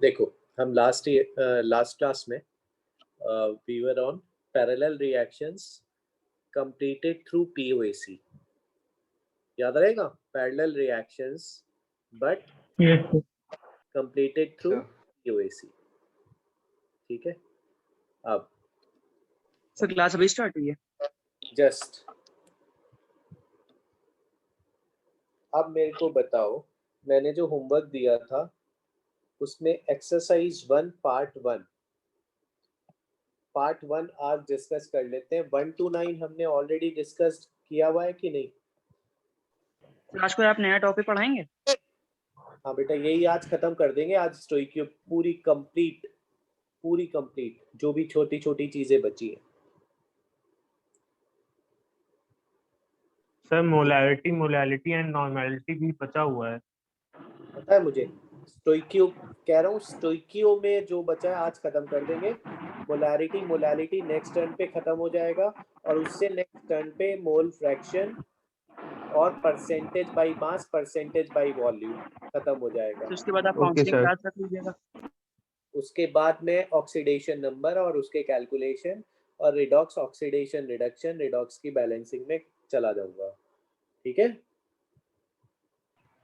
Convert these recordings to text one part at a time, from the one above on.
देखो हम last class में we were on parallel reactions completed through POAC, याद रहेगा? Parallel reactions but completed through POAC. ठीक है, अब सर क्लास अभी स्टार्ट हुई है? जस्ट अब मेरे को बताओ, मैंने जो होमवर्क दिया था उसमें एक्सरसाइज 1 पार्ट वन आज डिस्कस कर लेते हैं। 1 to 9 हमने ऑलरेडी डिस्कस किया हुआ है कि नहीं? आज कोई आप नया टॉपिक पढ़ाएंगे? हाँ बेटा, यही आज खत्म कर देंगे। आज स्टोइकियो पूरी कंप्लीट जो भी छोटी छोटी चीजें बची है। सर मोलैलिटी एंड नॉर्मैलिटी भी बचा हुआ है। पता है मुझे, स्टोइकियो कह रहा हूँ, स्टोइकियो में जो बचा है आज खत्म कर देंगे। मोलैलिटी नेक्स्ट टर्न पे खत्म हो जाएगा और उससे नेक्स्ट टर्न पे मोल फ्रैक्शन और percentage by mass, percentage by volume खत्म हो जाएगा। तो उसके बाद आप काउंसलिंग क्लास रख लीजिएगा। उसके बाद में ऑक्सीडेशन नंबर और उसके कैलकुलेशन और रिडॉक्स ऑक्सीडेशन रिडक्शन रिडॉक्स की बैलेंसिंग में चला जाऊंगा। ठीक है,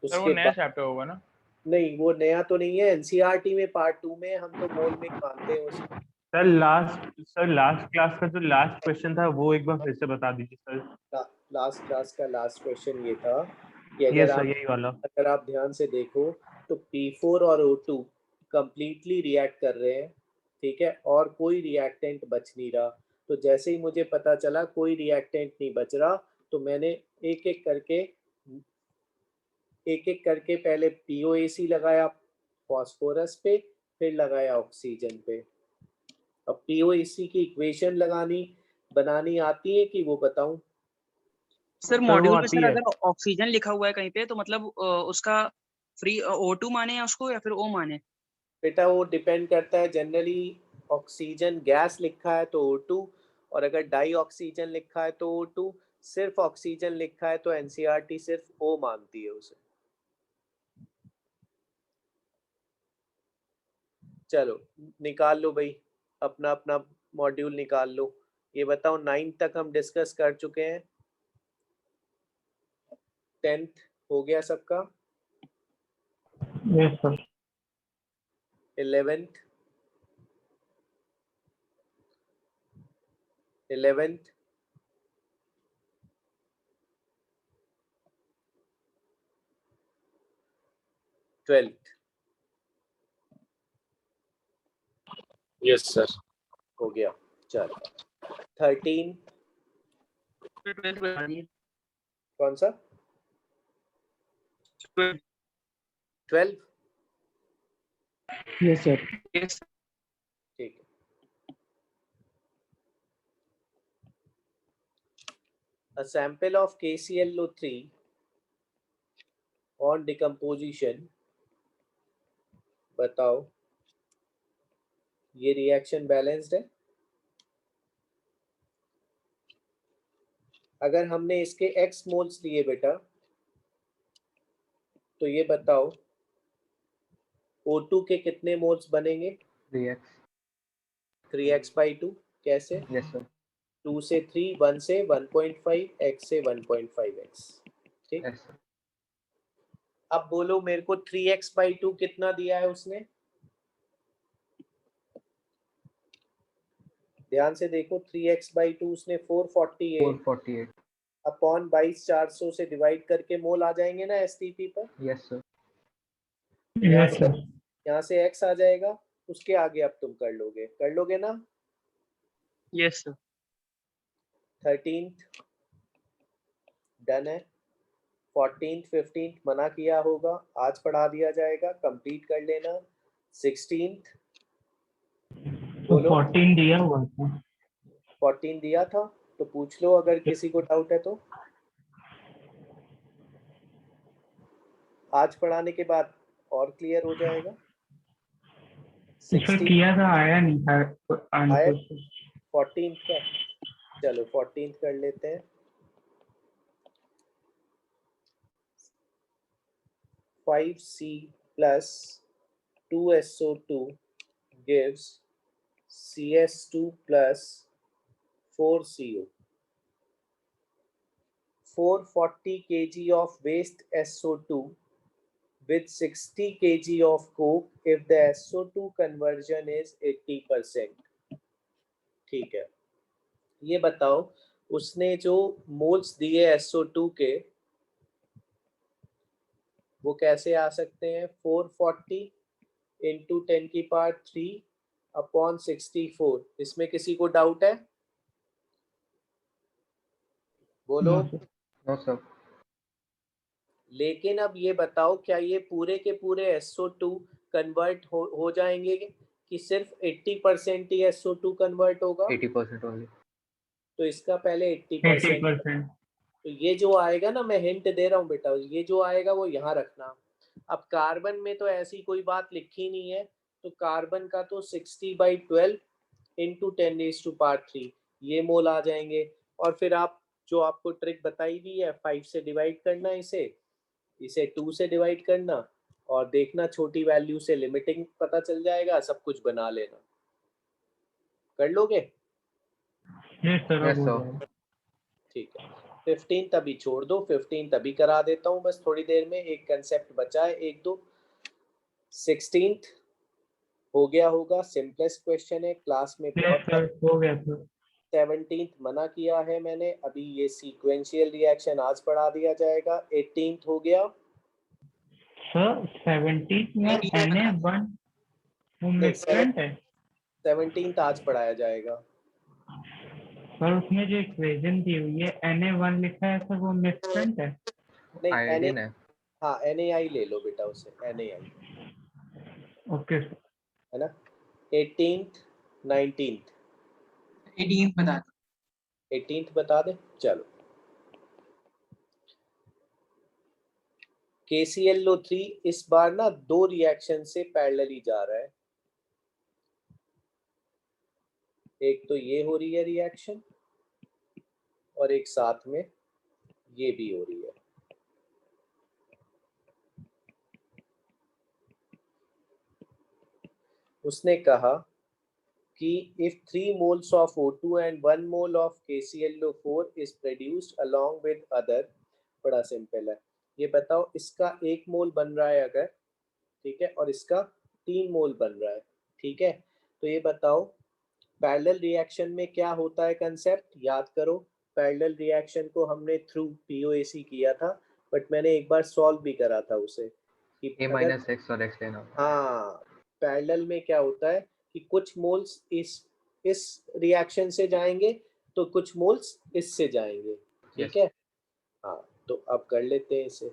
सर वो नया चैप्टर होगा ना? नहीं, वो नया तो नहीं है। एनसीईआरटी में पार्ट 2 में हम तो मोल में मानते हैं उसको। सर लास्ट क्लास का जो लास्ट क्वेश्चन था वो एक बार फिर से बता दीजिए सर। लास्ट क्लास का लास्ट क्वेश्चन ये था कि यही वाला। अगर आप ध्यान से देखो तो P4 और O2 कंप्लीटली रिएक्ट कर रहे हैं, ठीक है, और कोई रिएक्टेंट बच नहीं रहा। तो जैसे ही मुझे पता चला कोई रिएक्टेंट नहीं बच रहा तो मैंने एक एक करके पहले POAC लगाया फॉस्फोरस पे, फिर लगाया ऑक्सीजन पे। अब POAC की इक्वेशन बनानी आती है कि वो बताऊं? सर मॉड्यूल में सर अगर ऑक्सीजन लिखा हुआ है कहीं पे तो मतलब उसका फ्री O2 माने या उसको, या फिर O माने? बेटा वो डिपेंड करता है। जनरली ऑक्सीजन गैस लिखा है तो O2, और अगर डाई ऑक्सीजन लिखा है तो O2। सिर्फ ऑक्सीजन लिखा है तो एनसीईआरटी सिर्फ O मानती है उसे। चलो निकाल लो भाई, अपना अपना मॉड्यूल निकाल लो। ये बताओ 9 तक हम डिस्कस कर चुके हैं, 10th हो गया सबका? Yes sir. 11th 12th? Yes sir. हो गया। चलो 13 कौन सा? 12? Yes sir. ठीक है। A sample of KClO3 on decomposition, बताओ ये रिएक्शन बैलेंस्ड है? अगर हमने इसके x मोल्स लिए बेटा तो ये बताओ O2 के कितने मोल्स बनेंगे? 3x/2। कैसे? Yes sir. 2 से 3, 1 से 1.5, x से 1.5x। ठीक। अब बोलो मेरे को 3x/2 कितना दिया है उसने? ध्यान से देखो, 3x/2 उसने 448 अपॉन 22,400 से डिवाइड करके मोल आ जाएंगे ना एसटीपी पर? Yes sir. यहाँ से x आ जाएगा, उसके आगे अब तुम कर लोगे ना? Yes sir. 13th डन है। 14th 15th मना किया होगा, आज पढ़ा दिया जाएगा, कंप्लीट कर लेना। 16th बोलो। 14 दिया हुआ था। 14 दिया था तो पूछ लो अगर किसी को डाउट है तो। आज पढ़ाने के बाद और क्लियर हो जाएगा। 16 किया था, आया नहीं था आंसर। 14th का, चलो 14th कर लेते हैं। 5C plus 2SO2 gives CS2 plus 4CO. 440 kg of waste SO2 with 60 kg of coke if the SO2 conversion is 80%. ठीक है, ये बताओ उसने जो मोल्स दिए SO2 के वो कैसे आ सकते हैं? 440 इंटू 10 की पावर 3 अपॉन 64। इसमें किसी को डाउट है? बोलो। No sir. लेकिन अब ये बताओ क्या ये पूरे के पूरे SO2 कन्वर्ट हो जाएंगे कि सिर्फ 80% ही SO2 कन्वर्ट होगा? 80% ओनली। तो इसका पहले 80%। 80%। तो ये जो आएगा ना, मैं हिंट दे रहा हूँ बेटा, ये जो आएगा वो यहाँ रखना। अब कार्बन में तो ऐसी कोई बात लिखी नहीं है, तो कार्बन का तो 60/12 इंटू 10⁻³ ये मोल आ जाएंगे। और फिर आप जो आपको ट्रिक बताई दी है 5 से डिवाइड करना, इसे 2 से डिवाइड करना और देखना छोटी वैल्यू से लिमिटिंग पता चल जाएगा, सब कुछ बना लेना। कर लोगे? Yes sir. Yes sir. ठीक है, 15 तभी छोड़ दो, 15 तभी करा देता हूँ बस थोड़ी देर में। एक कंसेप्ट बचा है, 1-2। 16th हो गया होगा, सिंपलेस्ट क्वेश्चन है, क्लास में यस बहुत। सर, हो गया सर। 17th मना किया है मैंने, अभी ये सीक्वेंशियल रिएक्शन आज पढ़ा दिया जाएगा। 18th हो गया सर 17 में Na1 वो नहीं, मिक्सटेंट है 17th आज पढ़ाया जाएगा। सर। उसमें जो इक्वेशन दी हुई है Na1 लिखा है सर, वो मिक्सटेंट है। नहीं, आयोडीन है। हाँ NaI ले लो बेटा, उसे NaI ओके सर। है ना। 18th 19th 18th बता दो। 18th बता दे, चलो। KClO3 इस बार ना 2 रिएक्शन से पैरेलली जा रहा है। एक तो ये हो रही है रिएक्शन और एक साथ में ये भी हो रही है। उसने कहा कि if 3 moles of O2 and 1 mole of KClO4 is produced along with other, बड़ा सिंपल है। ये बताओ इसका 1 मोल बन रहा है अगर, ठीक है, और इसका 3 मोल बन रहा है, ठीक है, तो ये बताओ पैरेलल रिएक्शन में क्या होता है? कंसेप्ट याद करो। पैरेलल रिएक्शन को हमने थ्रू POAC किया था, बट मैंने एक बार सॉल्व भी करा था उसे कि A अगर - X और X लेना। हाँ, पैरेलल में क्या होता है कि कुछ मोल्स इस रिएक्शन से जाएंगे तो कुछ मोल्स इससे जाएंगे, ठीक है। हाँ, तो अब कर लेते हैं इसे।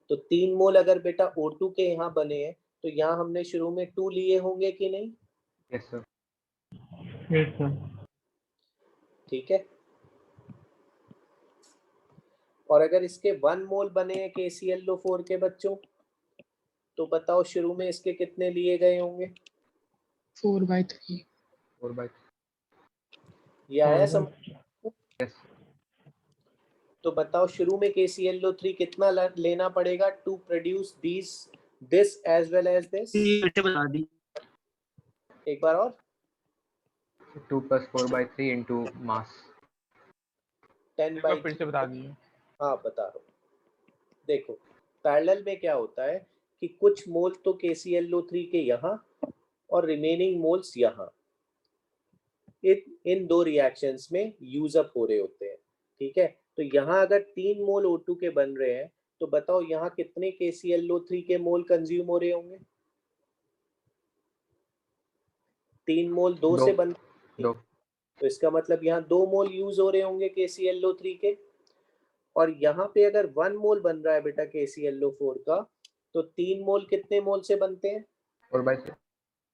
तो 3 मोल अगर बेटा O2 के यहाँ बने हैं तो यहाँ हमने शुरू में 2 लिए होंगे कि नहीं? Yes sir. Yes sir. ठीक है, और अगर इसके 1 मोल बने हैं KClO4 के बच्चों, तो बताओ शुरू में इसके कितने लिए गए होंगे? 4/3। 4/3। ये आया समझ? यस। तो बताओ शुरू में KClO3 कितना लेना पड़ेगा to produce this as well as this? बता दी। एक बार और। 2 + 4/3 इंटू मास। 10/3 फिर से बता दीजिए। हाँ बता रहा हूँ। देखो पैरेलल में क्या होता है कि कुछ मोल तो KClO3 के यहाँ और रिमेनिंग मोल्स यहाँ इन 2 रिएक्शंस में यूज अप हो रहे होते हैं, ठीक है। तो यहाँ अगर 3 मोल O2 के बन रहे हैं तो बताओ यहाँ कितने KClO3 के मोल कंज्यूम हो रहे होंगे? 3 मोल 2 से बन, तो इसका मतलब यहाँ 2 मोल यूज हो रहे होंगे KClO3 के। और यहाँ पे अगर 1 मोल बन रहा है बेटा KClO4 का, तो 3 मोल कितने मोल से बनते हैं? 4/3।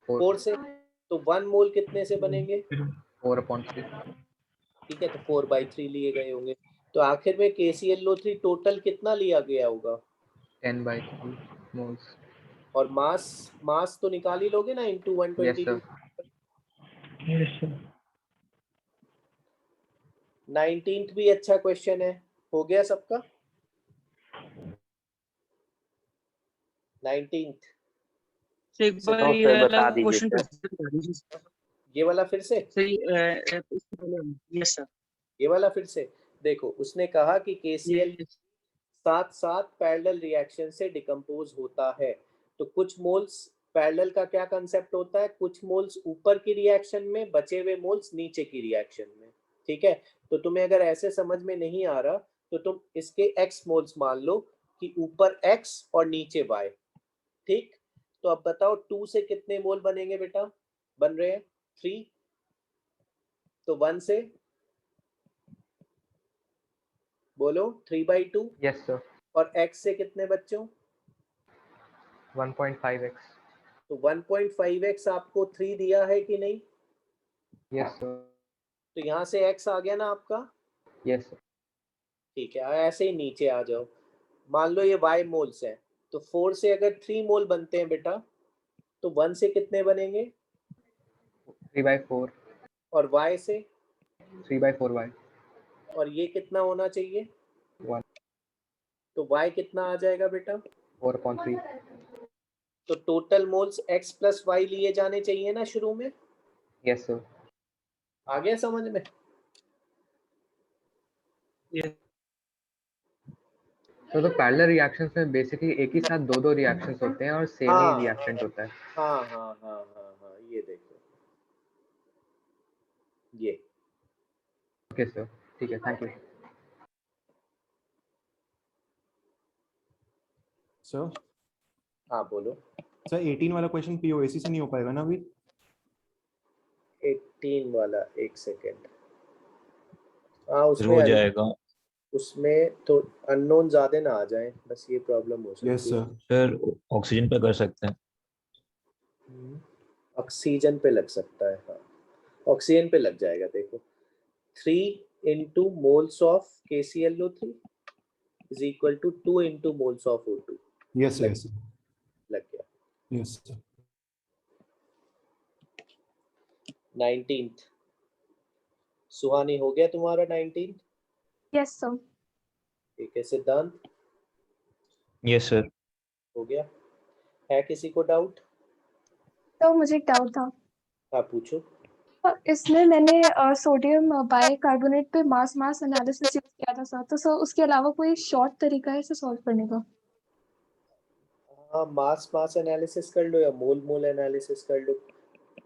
4 से। तो 1 मोल कितने से बनेंगे? 4/3। ठीक है, तो 4/3 लिए गए होंगे। तो आखिर में KClO3 टोटल कितना लिया गया होगा? 10/3 मोल्स। और मास तो निकाल ही लोगे ना, इंटू 122। 19th भी अच्छा क्वेश्चन है। हो गया सबका? 19th सर एक बार तो ये सर वाला बता दीजिए क्वेश्चन सर। बता दीजिए सर। ये वाला फिर से, इससे पहले यस सर। ये वाला फिर से देखो, उसने कहा कि KCl ये साथ साथ पैरेलल रिएक्शन से डिकम्पोज होता है। तो कुछ मोल्स पैरेलल का क्या कंसेप्ट होता है, कुछ मोल्स ऊपर की रिएक्शन में, बचे हुए मोल्स नीचे की रिएक्शन में। ठीक है, तो तुम्हें अगर ऐसे समझ में नहीं आ रहा तो तुम इसके x मोल्स मान लो कि ऊपर x और नीचे y। ठीक, तो अब बताओ 2 से कितने मोल बनेंगे बेटा, बन रहे हैं 3, तो 1 से बोलो 3/2। Yes sir. और x से कितने बच्चों, 1.5x। तो 1.5x आपको 3 दिया है कि नहीं, यस सर। तो यहाँ से x आ गया ना आपका। Yes sir. ठीक है, ऐसे ही नीचे आ जाओ, मान लो ये y मोल्स है, तो 4 से अगर 3 मोल बनते हैं बेटा, तो 1 से कितने बनेंगे, 3/4। और y से, 3/4y। और ये कितना होना चाहिए, 1। तो y कितना आ जाएगा बेटा, 4/3। तो total moles x plus Y लिए जाने चाहिए ना शुरू में। Yes sir. आ गया समझ में। तो पैरेलल रिएक्शंस में बेसिकली एक ही साथ दो रिएक्शंस होते हैं और सेम ही हाँ रिएक्टेंट होता है। हाँ हाँ हाँ हाँ हाँ, ये देखो ये। ओके सर, ठीक है, थैंक यू। सर हाँ बोलो। सर 18 वाला क्वेश्चन पीओएसी से नहीं हो पाएगा ना अभी? 18 वाला, एक सेकेंड। हाँ फिर हो उसमें जाएगा। उसमें तो अननोन ज्यादा ना आ जाए, बस ये प्रॉब्लम हो सकती है। Yes sir. फिर ऑक्सीजन पे कर सकते हैं। ऑक्सीजन पे लग सकता है, हाँ ऑक्सीजन पे लग जाएगा। देखो 3 into moles of KClO3 is equal to 2 into moles of O2। Yes लग, यस लग गया। Yes sir. 19th सुहानी हो गया तुम्हारा 19th। Yes sir. ठीक है सिद्धांत, यस सर। हो गया। है किसी को डाउट? तो मुझे एक डाउट था। हाँ पूछो। इसमें मैंने सोडियम बाइकार्बोनेट पे मास एनालिसिस यूज किया था सर, तो सर उसके अलावा कोई शॉर्ट तरीका है इसे सॉल्व करने का? हाँ मास एनालिसिस कर लो या मोल एनालिसिस कर लो,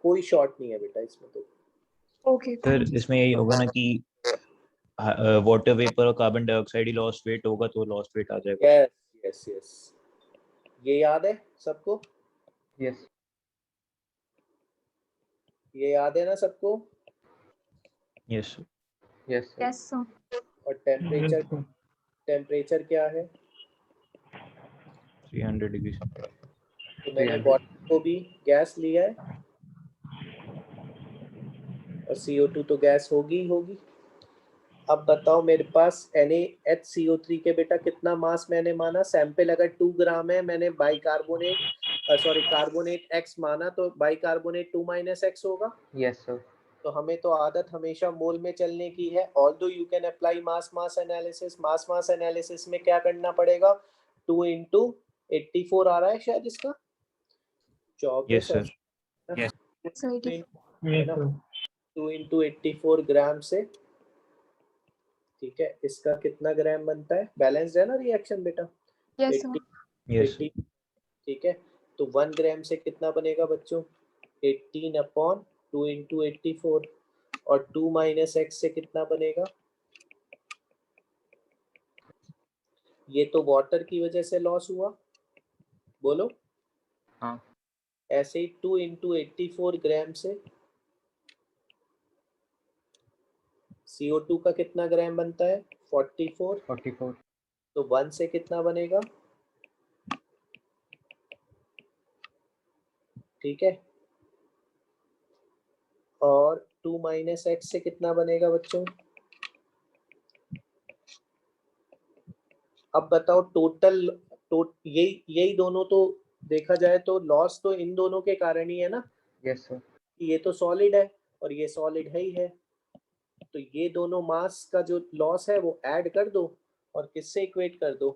कोई शॉर्ट नहीं है बेटा इसमें तो। ओके फिर इसमें यही होगा ना कि वाटर वेपर और carbon dioxide he lost weight होगा, तो लॉस्ट वेट आ जाएगा। यस यस यस, ये याद है सबको? यस। ये याद है ना सबको? Yes yes sir. Yes sir. और टेम्परेचर क्या है? 300 डिग्री। तो मैंने वाटर को भी गैस लिया है, और CO2 तो गैस होगी ही होगी। अब बताओ मेरे पास NaHCO3 के बेटा कितना मास मैंने माना, सैंपल अगर 2 ग्राम है, मैंने कार्बोनेट X माना, तो बाइकार्बोनेट 2 - X होगा। Yes sir. तो हमें तो आदत हमेशा मोल में चलने की है। Although you can apply mass analysis में क्या करना पड़ेगा, 2 into 84 आ रहा है शायद इसका, 24 यस सर। सर 2 into 84 ग्राम से। ठीक है, इसका कितना ग्राम बनता है, बैलेंस्ड है ना रिएक्शन बेटा? Yes sir. यस 80। ठीक है, तो 1 ग्राम से कितना बनेगा बच्चों, 18/2 into 84, और 2 - X से कितना बनेगा, ये तो वाटर की वजह से लॉस हुआ, बोलो। हाँ। ऐसे ही 2 into 84 ग्राम से CO2 का कितना ग्राम बनता है, 44। 44। तो 1 से कितना बनेगा, ठीक है, और 2 - X से कितना बनेगा बच्चों। अब बताओ टोटल, यही दोनों तो देखा जाए तो लॉस तो इन दोनों के कारण ही है ना। Yes sir. ये तो सॉलिड है और ये सॉलिड है ही है, तो ये दोनों मास का जो लॉस है वो ऐड कर दो और किससे इक्वेट कर दो,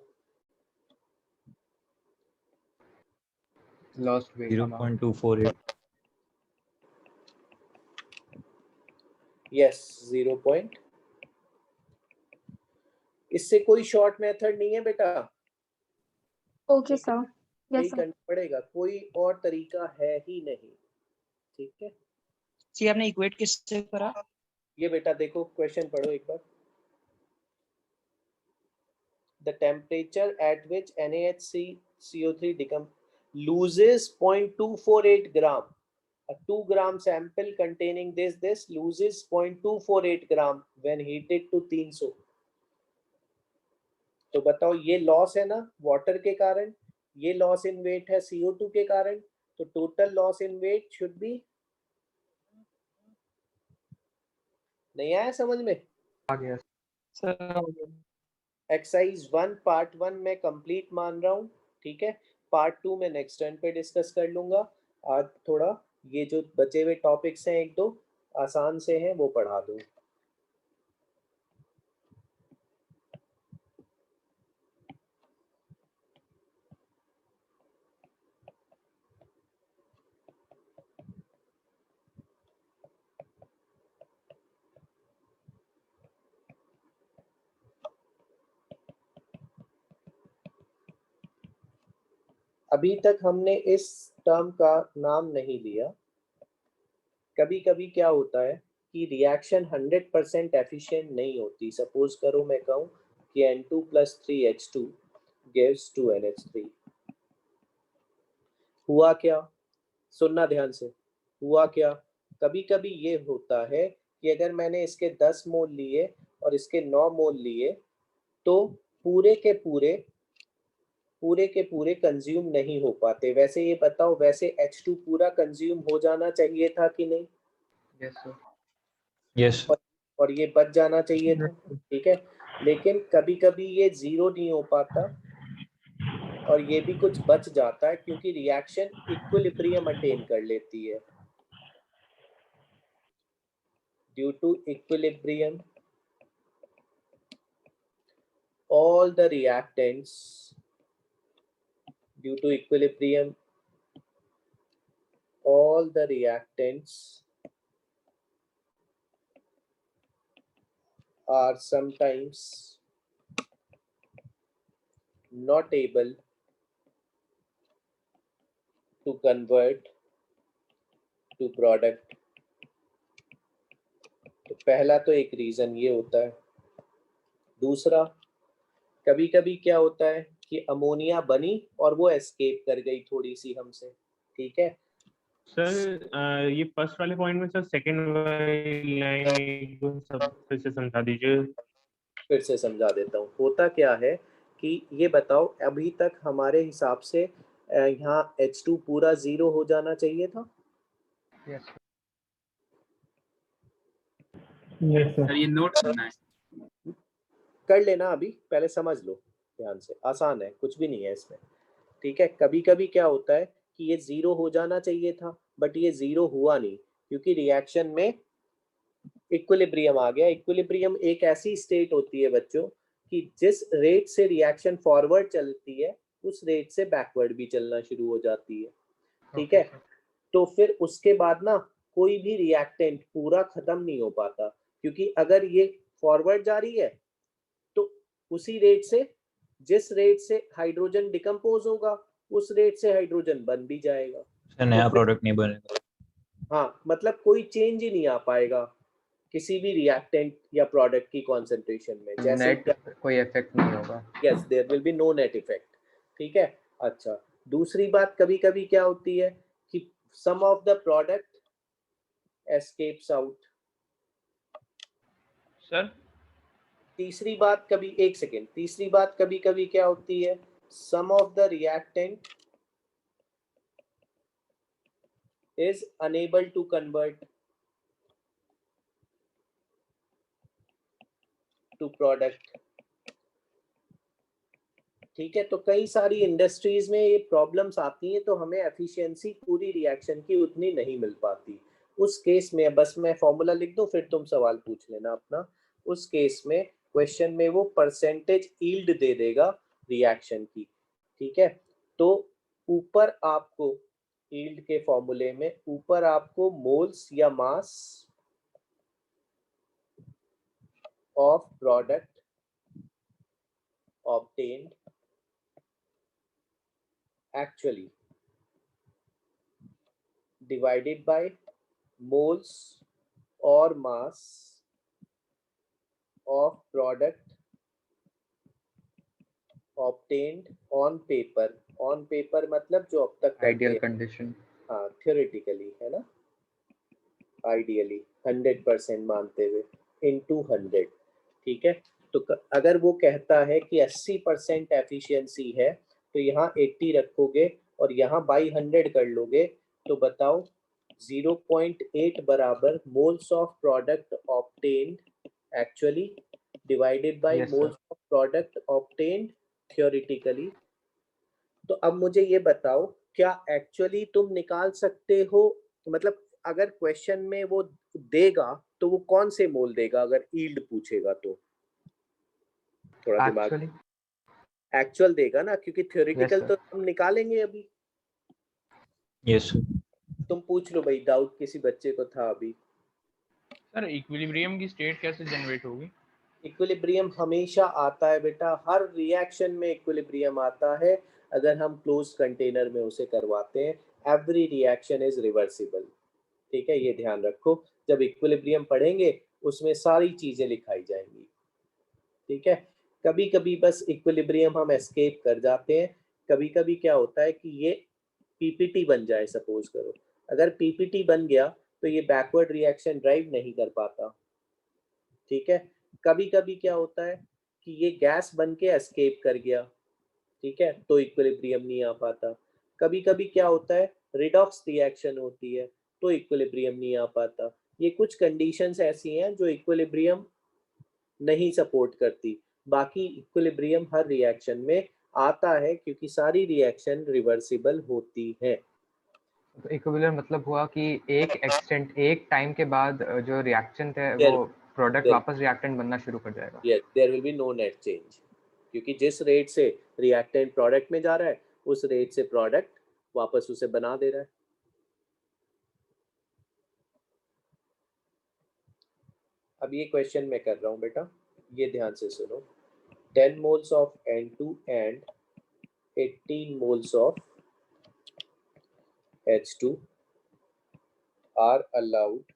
lost weight amount. 0.248. Yes 0 point. इससे कोई शॉर्ट मेथड नहीं है बेटा, ओके सर, यही यस सर। करना पड़ेगा, कोई और तरीका है ही नहीं। ठीक है, जी आपने इक्वेट किससे करा? ये बेटा देखो क्वेश्चन पढ़ो एक बार। The temperature at which NaHCO3 loses 0.248 gram. A 2 gram sample containing this loses 0.248 gram when heated to 300. तो बताओ ये लॉस है ना वाटर के कारण, ये लॉस इन वेट है CO2 के कारण, तो total loss in weight should be, नहीं आया समझ में? आ गया सर एक्सरसाइज 1 पार्ट 1 में कंप्लीट मान रहा हूँ, ठीक है। पार्ट 2 में नेक्स्ट टर्न पे डिस्कस कर लूंगा। आज थोड़ा ये जो बचे हुए टॉपिक्स हैं एक दो आसान से हैं वो पढ़ा दूँ। अभी तक हमने इस टर्म का नाम नहीं लिया। कभी कभी क्या होता है कि रिएक्शन 100% एफिशिएंट नहीं होती। सपोज करो मैं कहूँ कि N2 + 3H2 gives 2NH3। हुआ क्या, सुनना ध्यान से, हुआ क्या, कभी कभी ये होता है कि अगर मैंने इसके 10 मोल लिए और इसके 9 मोल लिए तो पूरे के पूरे कंज्यूम नहीं हो पाते। वैसे ये बताओ, वैसे H2 पूरा कंज्यूम हो जाना चाहिए था कि नहीं? Yes sir. Yes. और ये बच जाना चाहिए था, ठीक है। लेकिन कभी कभी ये 0 नहीं हो पाता और ये भी कुछ बच जाता है क्योंकि रिएक्शन इक्विलिब्रियम अटेन कर लेती है। Due to equilibrium all the reactants, due to equilibrium all the reactants are sometimes not able to convert to product। तो पहला तो एक रीजन ये होता है। दूसरा, कभी कभी क्या होता है कि अमोनिया बनी और वो एस्केप कर गई थोड़ी सी हमसे, ठीक है। सर ये फर्स्ट वाले पॉइंट में सर सेकंड वाली लाइन सब फिर से समझा दीजिए। फिर से समझा देता हूँ। होता क्या है कि ये बताओ, अभी तक हमारे हिसाब से यहाँ H2 पूरा 0 हो जाना चाहिए था। यस सर ये नोट करना है। कर लेना, अभी पहले समझ लो ध्यान से, आसान है, कुछ भी नहीं है इसमें, ठीक है। कभी कभी क्या होता है कि ये 0 हो जाना चाहिए था बट ये 0 हुआ नहीं क्योंकि रिएक्शन में इक्विलिब्रियम आ गया। इक्विलिब्रियम एक ऐसी स्टेट होती है बच्चों कि जिस रेट से रिएक्शन फॉरवर्ड चलती है उस रेट से बैकवर्ड भी चलना शुरू हो जाती है, ठीक है। तो फिर उसके बाद ना कोई भी रिएक्टेंट पूरा खत्म नहीं हो पाता क्योंकि अगर ये फॉरवर्ड जा रही है तो उसी रेट से, जिस रेट से हाइड्रोजन डिकम्पोज होगा उस रेट से हाइड्रोजन बन भी जाएगा। सर नया तो फिर- प्रोडक्ट नहीं बनेगा। हाँ, मतलब कोई चेंज ही नहीं आ पाएगा किसी भी रिएक्टेंट या प्रोडक्ट की कॉन्सेंट्रेशन में। जैसे नेट कोई इफेक्ट नहीं होगा। Yes, there will be no net effect, ठीक है। अच्छा, दूसरी बात कभी कभी क्या होती है कि some of the product escapes out. Sir तीसरी बात कभी, एक सेकेंड, तीसरी बात कभी कभी क्या होती है, some of the reactant is unable to convert to product, ठीक है। तो कई सारी इंडस्ट्रीज में ये प्रॉब्लम्स आती हैं तो हमें एफिशिएंसी पूरी रिएक्शन की उतनी नहीं मिल पाती। उस केस में बस मैं फॉर्मूला लिख दूं फिर तुम सवाल पूछ लेना अपना। उस केस में क्वेश्चन में वो परसेंटेज यील्ड दे देगा रिएक्शन की, ठीक है। तो ऊपर आपको यील्ड के फॉर्मूले में ऊपर आपको मोल्स या mass of product obtained actually divided by moles or mass of product obtained on paper मतलब जो अब तक आइडियल कंडीशन। हाँ theoretically है ना, ideally 100% मानते हुए into 100, ठीक है। तो अगर वो कहता है कि 80% एफिशिएंसी है तो यहाँ 80 रखोगे और यहाँ बाई 100 कर लोगे तो बताओ 0.8 बराबर moles of product obtained actually divided by Yes, sir. Moles of product obtained theoretically. तो अब मुझे ये बताओ क्या एक्चुअली तुम निकाल सकते हो, मतलब अगर क्वेश्चन में वो देगा तो वो कौन से मोल देगा अगर यील्ड पूछेगा तो? थोड़ा दिमाग, एक्चुअल देगा ना, क्योंकि थ्योरेटिकल Yes, तो हम निकालेंगे अभी। Yes sir. तुम पूछ लो भाई, डाउट किसी बच्चे को था अभी। सर इक्विलिब्रियम की स्टेट कैसे जनरेट होगी? इक्विलिब्रियम हमेशा आता है बेटा, हर रिएक्शन में इक्विलिब्रियम आता है अगर हम क्लोज कंटेनर में उसे करवाते हैं। एवरी रिएक्शन इज रिवर्सिबल, ठीक है, ये ध्यान रखो। जब इक्विलिब्रियम पढ़ेंगे उसमें सारी चीजें लिखाई जाएंगी, ठीक है। कभी कभी बस इक्विलिब्रियम हम एस्केप कर जाते हैं। कभी कभी क्या होता है कि ये पीपीटी बन जाए, सपोज करो अगर पीपीटी बन गया तो ये बैकवर्ड रिएक्शन ड्राइव नहीं कर पाता, ठीक है। कभी कभी क्या होता है कि ये गैस बन के एस्केप कर गया, ठीक है, तो इक्विलिब्रियम नहीं आ पाता। कभी कभी क्या होता है रिडॉक्स रिएक्शन होती है तो इक्विलिब्रियम नहीं आ पाता। ये कुछ कंडीशंस ऐसी हैं जो इक्विलिब्रियम नहीं सपोर्ट करती, बाकी इक्विलिब्रियम हर रिएक्शन में आता है क्योंकि सारी रिएक्शन रिवर्सिबल होती है। तो इक्विलिब्रियम मतलब हुआ कि एक टाइम के बाद जो रिएक्टेंट है वो प्रोडक्ट वापस रिएक्टेंट बनना शुरू कर जाएगा। Yes, there will be no net change, क्योंकि जिस रेट से रिएक्टेंट प्रोडक्ट में जा रहा है उस रेट से प्रोडक्ट वापस उसे बना दे रहा है। अब ये क्वेश्चन मैं कर रहा हूँ बेटा, ये ध्यान से सुनो। 10 moles of N2 and 18 moles of H2 are allowed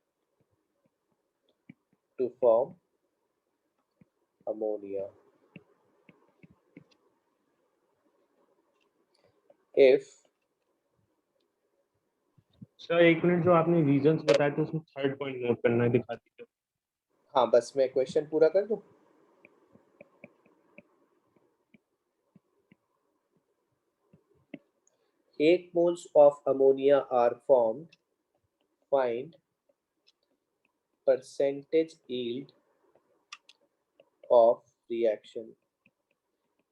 to form ammonia if sir एक मिनट, जो आपने रीजंस बताए थे उसमें थर्ड पॉइंट नोट करना है, दिखा दीजिए। हाँ बस मैं क्वेश्चन पूरा कर दूं। Eight moles of ammonia are formed. Find percentage yield of reaction.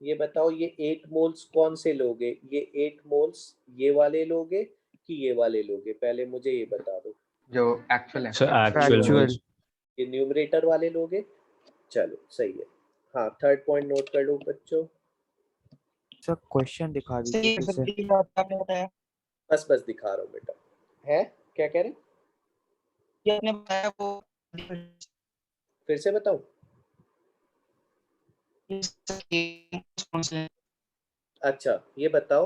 ये बताओ ये 8 मोल्स कौन से लोगे? ये 8 मोल्स ये वाले लोगे कि ये वाले लोगे? पहले मुझे ये बता दो। जो एक्चुअल है। सर एक्चुअल ये न्यूमरेटर वाले लोगे? चलो सही है। हाँ थर्ड पॉइंट नोट कर लो बच्चों। सर क्वेश्चन दिखा दीजिए फिर से। आपने बताया बस दिखा रहा हूँ बेटा। है क्या कह रहे? ये आपने बताया वो फिर से बताऊं? अच्छा ये बताओ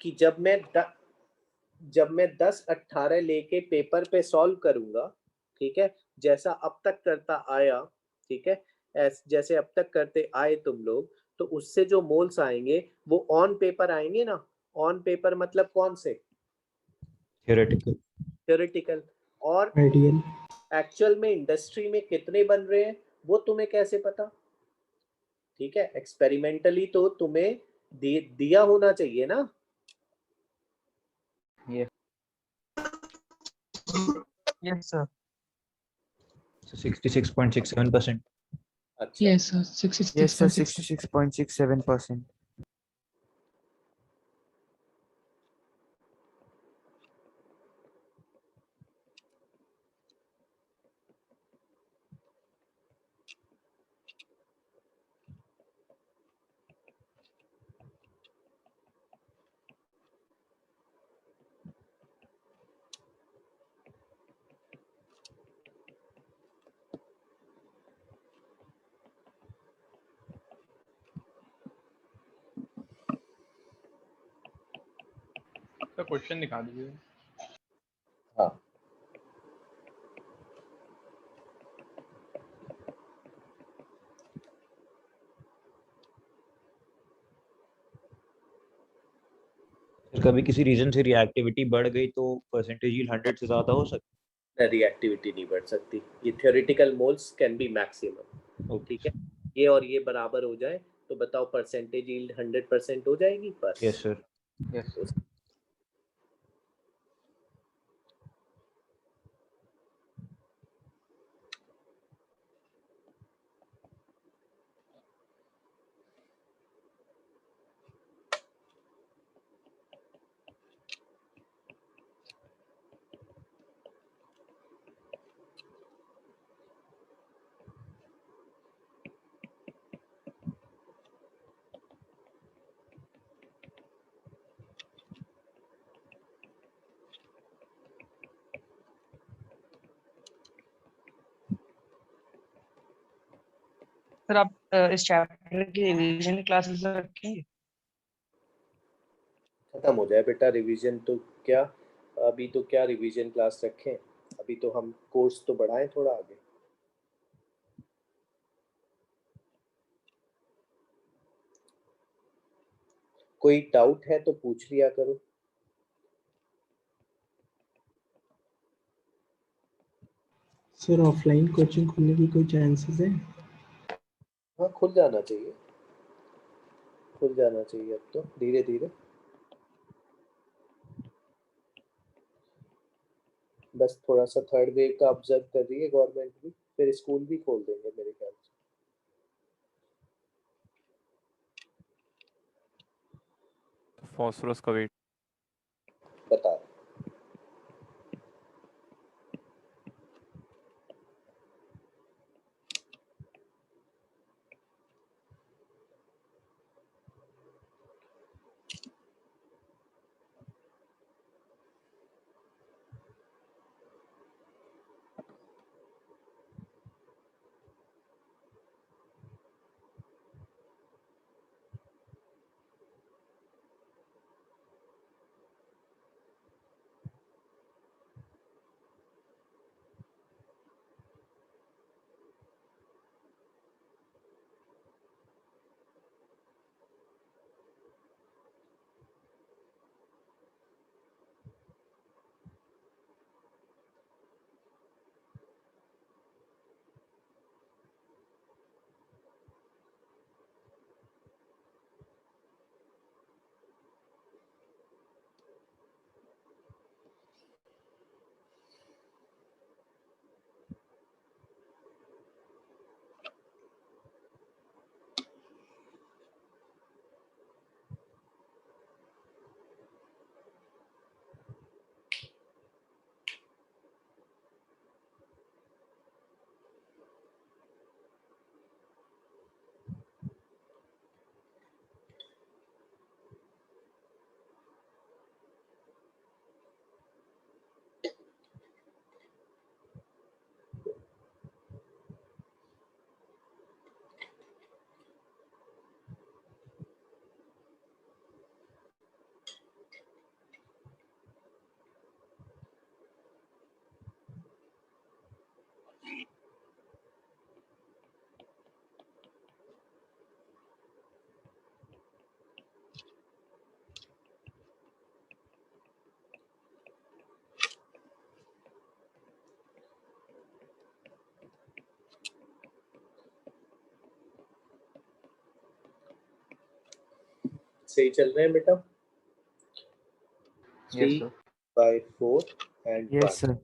कि जब मैं 10-18 लेके पेपर पे सॉल्व करूंगा, ठीक है, जैसा अब तक करता आया, ठीक है, जैसे अब तक करते आए तुम लोग, तो उससे जो मोल्स आएंगे वो ऑन पेपर आएंगे ना। ऑन पेपर मतलब कौन से? थ्योरेटिकल। और आइडियल। एक्चुअल में इंडस्ट्री में कितने बन रहे हैं वो तुम्हें कैसे पता? ठीक है, एक्सपेरिमेंटली तो तुम्हें दिया होना चाहिए ना। Yes sir 66.67%। अच्छा Yes, sir. Yes, sir. 66.6. 66.67%. तो क्वेश्चन दिखा दीजिए। हाँ कभी किसी रीजन से रिएक्टिविटी बढ़ गई तो परसेंटेज यील्ड 100 से ज्यादा हो सकती रिएक्टिविटी नहीं बढ़ सकती, ये theoretical moles can be maximum. ठीक है, ये और ये बराबर हो जाए तो बताओ परसेंटेज यील्ड 100% हो जाएगी पर? Yes sir. यस। सर आप इस चैप्टर की रिवीजन क्लासेस रखेंगे? खत्म हो जाए बेटा रिवीजन तो क्या, अभी तो क्या रिवीजन क्लास रखें, अभी तो हम कोर्स तो बढ़ाएं थोड़ा आगे। कोई डाउट है तो पूछ लिया करो। सर ऑफलाइन कोचिंग खुलने की कोई चांसेस है? हाँ खुल जाना चाहिए, खुल जाना चाहिए अब तो धीरे धीरे। बस थोड़ा सा थर्ड वेव का ऑब्जर्व कर रही है गवर्नमेंट भी, फिर स्कूल भी खोल देंगे मेरे ख्याल से। फास्फोरस का वेट बता रहे। सही चल रहे हैं बेटा? 3/4 एंड 1। Yes sir.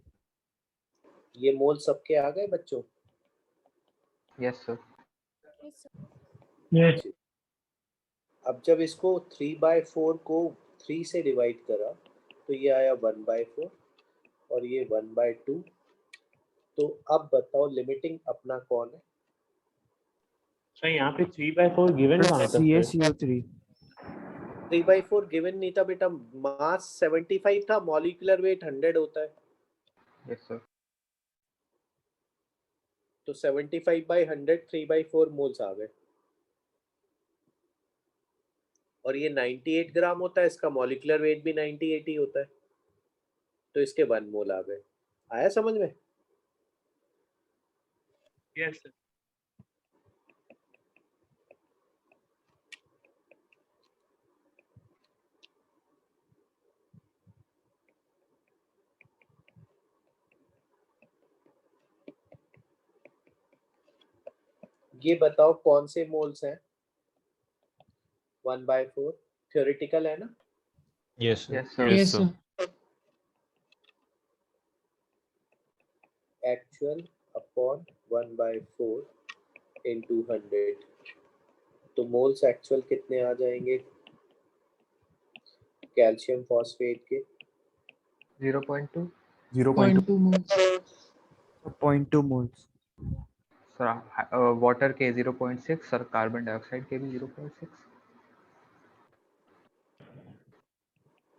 ये मोल सबके आ गए बच्चों? Yes sir. यस। अब जब इसको 3/4 को 3 से डिवाइड करा तो ये आया 1/4 और ये 1/2। तो अब बताओ लिमिटिंग अपना कौन है? सर यहाँ पे 3/4 गिवन कहाँ था सर? CaCO3 3/4 गिवन नहीं था बेटा, मास 75 था, मॉलिक्यूलर वेट 100 होता है। Yes sir. तो 75/100 3/4 मोल्स आ गए। और ये 98 ग्राम होता है, इसका मॉलिक्यूलर वेट भी 98 ही होता है, तो इसके 1 मोल आ गए। आया समझ में? Yes sir. ये बताओ कौन से मोल्स हैं? 1/4 थ्योरेटिकल है ना? Yes sir. Yes sir. Yes sir. Actual upon 1/4 into 100, तो मोल्स एक्चुअल कितने आ जाएंगे कैल्शियम फॉस्फेट के? 0.2 0.2 moles. 0.2 moles. सर वाटर के 0.6, सर कार्बन डाइऑक्साइड के भी 0.6।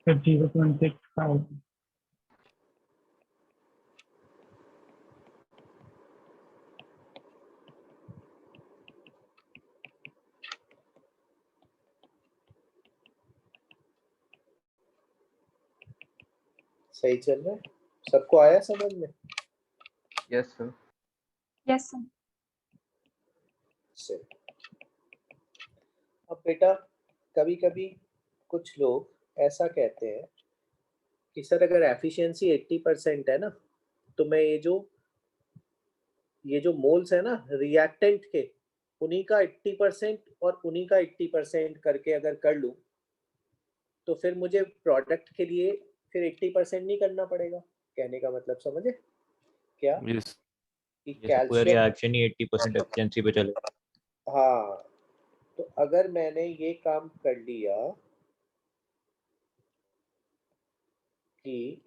सर 0.65। सही चल रहा है? सबको आया समझ में? Yes sir. Yes sir. से अब बेटा कभी कभी कुछ लोग ऐसा कहते हैं कि सर अगर एफिशिएंसी 80% है ना, तो मैं ये जो मोल्स है ना रिएक्टेंट के, उन्हीं का 80% और उन्हीं का 80% करके अगर कर लूं, तो फिर मुझे प्रोडक्ट के लिए फिर 80% नहीं करना पड़ेगा। कहने का मतलब समझे क्या? यस। कि पूरा कैल्शियम, रिएक्शन ही 80% एफिशिएंसी पे चले। हाँ, तो अगर मैंने ये काम कर लिया कि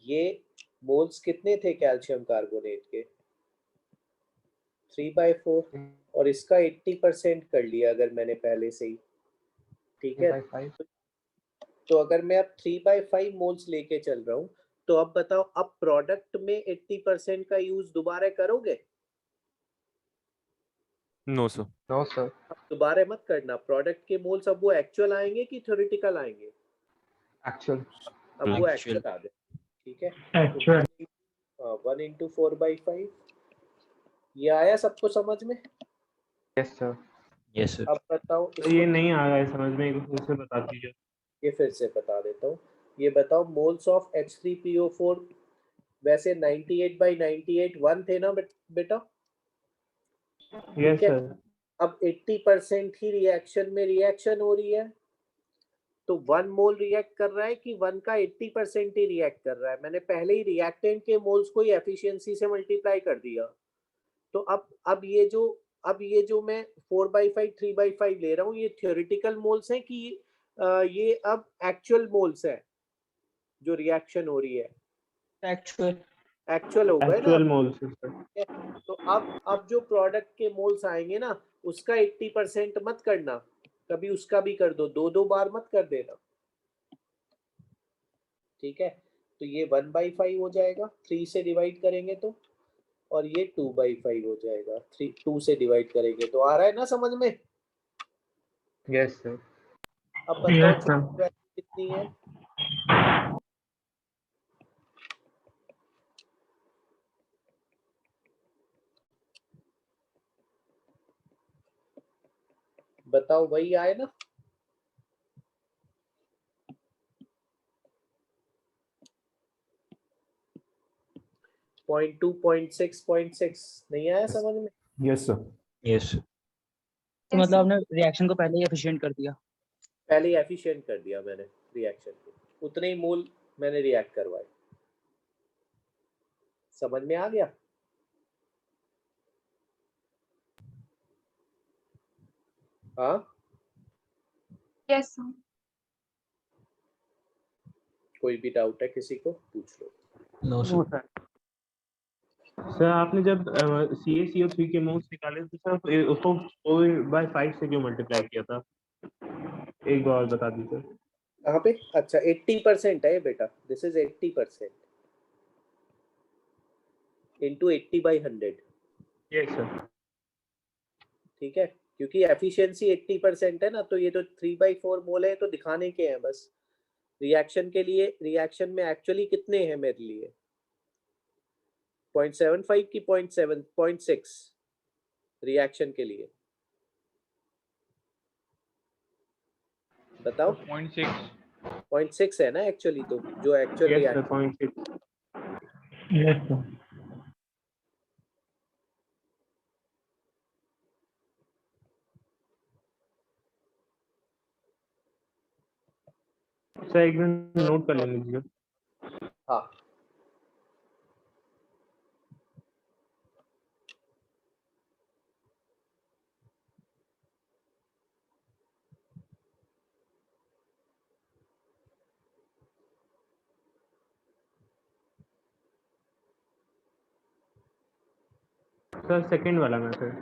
ये मोल्स कितने थे कैल्शियम कार्बोनेट के? 3/4, और इसका 80% कर लिया अगर मैंने पहले से ही, ठीक है? 3/5। तो अगर मैं अब 3/5 मोल्स लेके चल रहा हूँ, तो अब बताओ अब प्रोडक्ट में 80% का यूज दोबारा करोगे? No sir. No sir. अब दोबारा मत करना। प्रोडक्ट के मोल्स अब वो एक्चुअल आएंगे कि थ्योरेटिकल आएंगे? एक्चुअल। अब वो Actual. एक्चुअल आ गए, ठीक है? एक्चुअल। 1 into 4/5, ये आया सबको समझ में? Yes sir. Yes sir. अब बताओ तो ये नहीं आ रहा है समझ में, एक से बता दीजिए। ये फिर से बता देता हूँ। ये बताओ मोल्स ऑफ H3PO4 वैसे 98/98 1 थे ना बेटा? यस ठीक है? सर। अब 80% ही रिएक्शन में रिएक्शन हो रही है, तो 1 मोल रिएक्ट कर रहा है कि 1 का 80% ही रिएक्ट कर रहा है? मैंने पहले ही रिएक्टेंट के मोल्स को ही एफिशिएंसी से मल्टीप्लाई कर दिया। तो अब ये जो मैं 4/5 3/5 ले रहा हूँ, ये थ्योरेटिकल मोल्स हैं कि ये अब एक्चुअल मोल्स हैं जो रिएक्शन हो रही है? एक्चुअल हो गए ना? Actual moles sir. तो अब जो प्रोडक्ट के मोल्स आएंगे ना, उसका 80% मत करना, कभी उसका भी कर दो, 2 बार मत कर देना, ठीक है? तो ये 1/5 हो जाएगा 3 से डिवाइड करेंगे तो, और ये 2/5 हो जाएगा 2 से डिवाइड करेंगे तो। आ रहा है ना समझ में? Yes sir. अब बताओ कितनी है? बताओ, वही आए ना? .2 .6 नहीं आया समझ में? Yes sir. यस। तो मतलब आपने रिएक्शन को पहले ही एफिशिएंट कर दिया? पहले ही एफिशिएंट कर दिया मैंने रिएक्शन को, उतने ही मोल मैंने रिएक्ट करवाए। समझ में आ गया? हाँ? Yes sir. कोई भी डाउट है किसी को पूछ लो। No sir. सर आपने जब CaCO3 के मोल्स निकाले तो सर उसको 4/5 से क्यों मल्टीप्लाई किया था? एक बार और बता दीजिए। कहाँ पे? अच्छा 80% है बेटा, this is 80%। into 80 by 100। Yes sir. ठीक है, क्योंकि एफिशिएंसी 80% है ना, तो ये तो 3/4 मोल है तो दिखाने के हैं बस। रिएक्शन के लिए, रिएक्शन में एक्चुअली कितने हैं मेरे लिए, 0.75 की 0.7 0.6 रिएक्शन के लिए बताओ। 0.6 है ना एक्चुअली, तो जो actual yes sir, reaction. 0.6। Yes sir. Sir एक मिनट नोट कर लेने दीजिए। हाँ, सर सेकंड वाला में sir.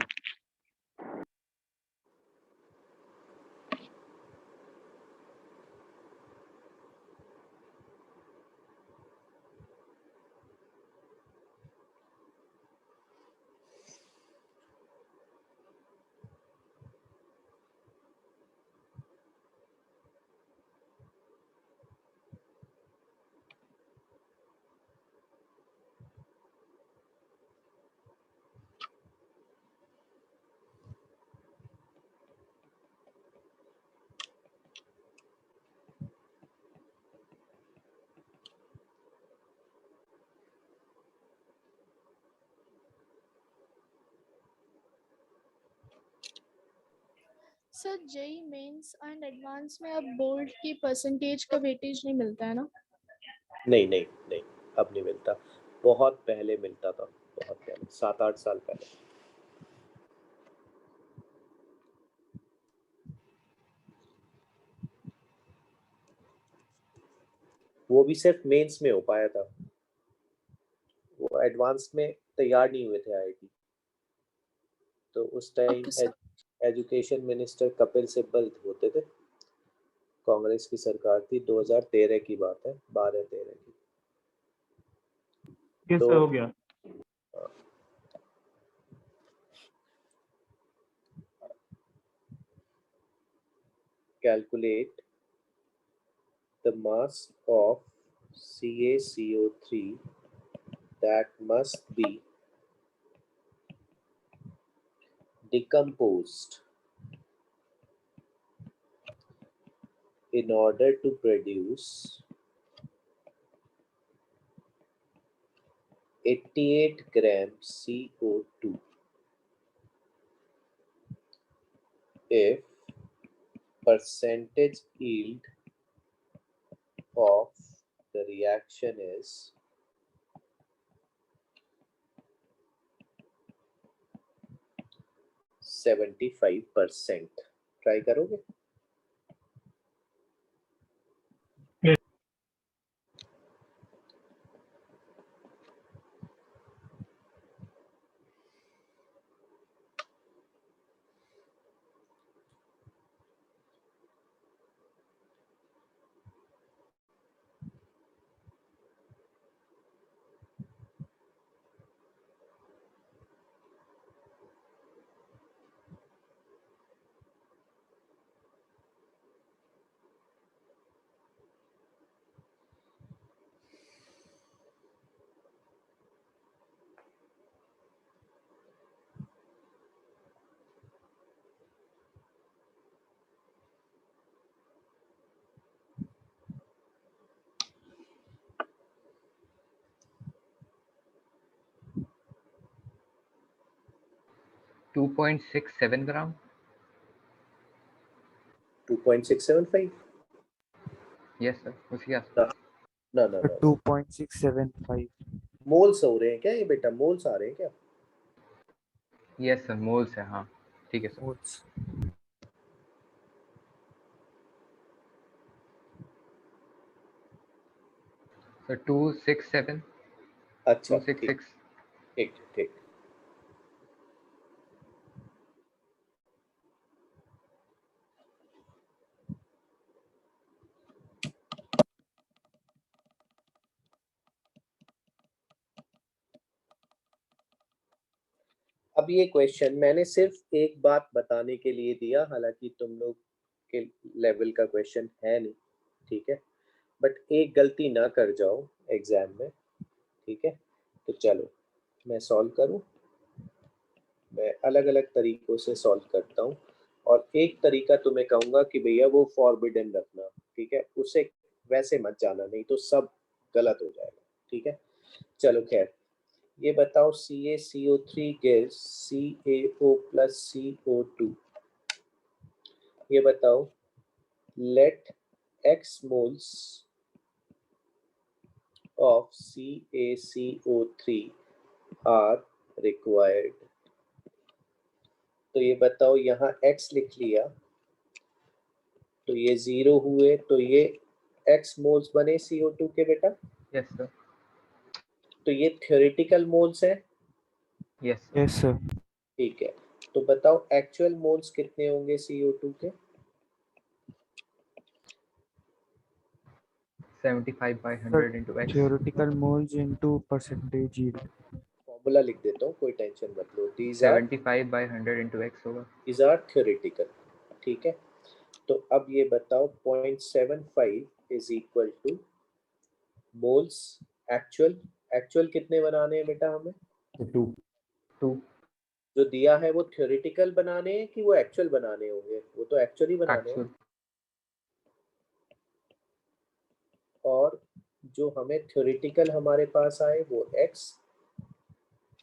Sir JEE Mains and advance में अब बोर्ड की परसेंटेज का वेटेज नहीं मिलता है ना? नहीं नहीं नहीं, अब नहीं मिलता, बहुत पहले मिलता था, बहुत पहले, 7-8 साल पहले। वो भी सिर्फ मेंस में हो पाया था, वो एडवांस में तैयार नहीं हुए थे आईआईटी। तो उस time education minister Kapil Sibal होते थे, कांग्रेस की सरकार थी, 2013 की बात है, 12-13 की। किस तो हो गया? calculate the mass of CaCO3 that must be decomposed in order to produce 88 grams CO2 if percentage yield of the reaction is 75%। Try करोगे? $2.67 ग्राम। 2.675। यस सर, उसी के आसपास। ना ना ना, 2.675 मोल्स हो रहे हैं क्या ये बेटा, मोल्स आ रहे हैं क्या? यस सर, मोल्स है। हाँ ठीक है सर। मोल्स। सर 267। अच्छा 266। ठीक ठीक। अब ये क्वेश्चन मैंने सिर्फ एक बात बताने के लिए दिया, हालांकि तुम लोग के लेवल का क्वेश्चन है नहीं, ठीक है, बट एक गलती ना कर जाओ एग्जाम में, ठीक है। तो चलो मैं सॉल्व करूं, मैं अलग अलग तरीकों से सॉल्व करता हूं, और एक तरीका तुम्हें कहूंगा कि भैया वो फॉरबिडन रखना, ठीक है, उसे वैसे मत जाना, नहीं तो सब गलत हो जाएगा, ठीक है। चलो खैर, ये बताओ CaCO3 gives CaO plus CO2, ये बताओ let X moles of CaCO3 are required, तो ये बताओ यहाँ X लिख लिया तो ये 0 हुए, तो ये X मोल्स बने CO2 के बेटा। Yes sir. तो ये थ्योरेटिकल मोल्स है। Yes yes sir. ठीक है, तो बताओ एक्चुअल मोल्स कितने होंगे CO2 के। 75/100 into X। Theoretical moles into percentage yield। Formula लिख देता हूँ, कोई टेंशन मत लो। 75/100 into X होगा। These are theoretical, ठीक है। तो अब ये बताओ 0.75 is equal to moles actual कितने बनाने हैं बेटा हमें? 2। जो दिया है वो थ्योरेटिकल बनाने हैं कि वो एक्चुअल बनाने होंगे? वो तो एक्चुअली बनाने हैं। और जो हमें थ्योरेटिकल हमारे पास आए वो x,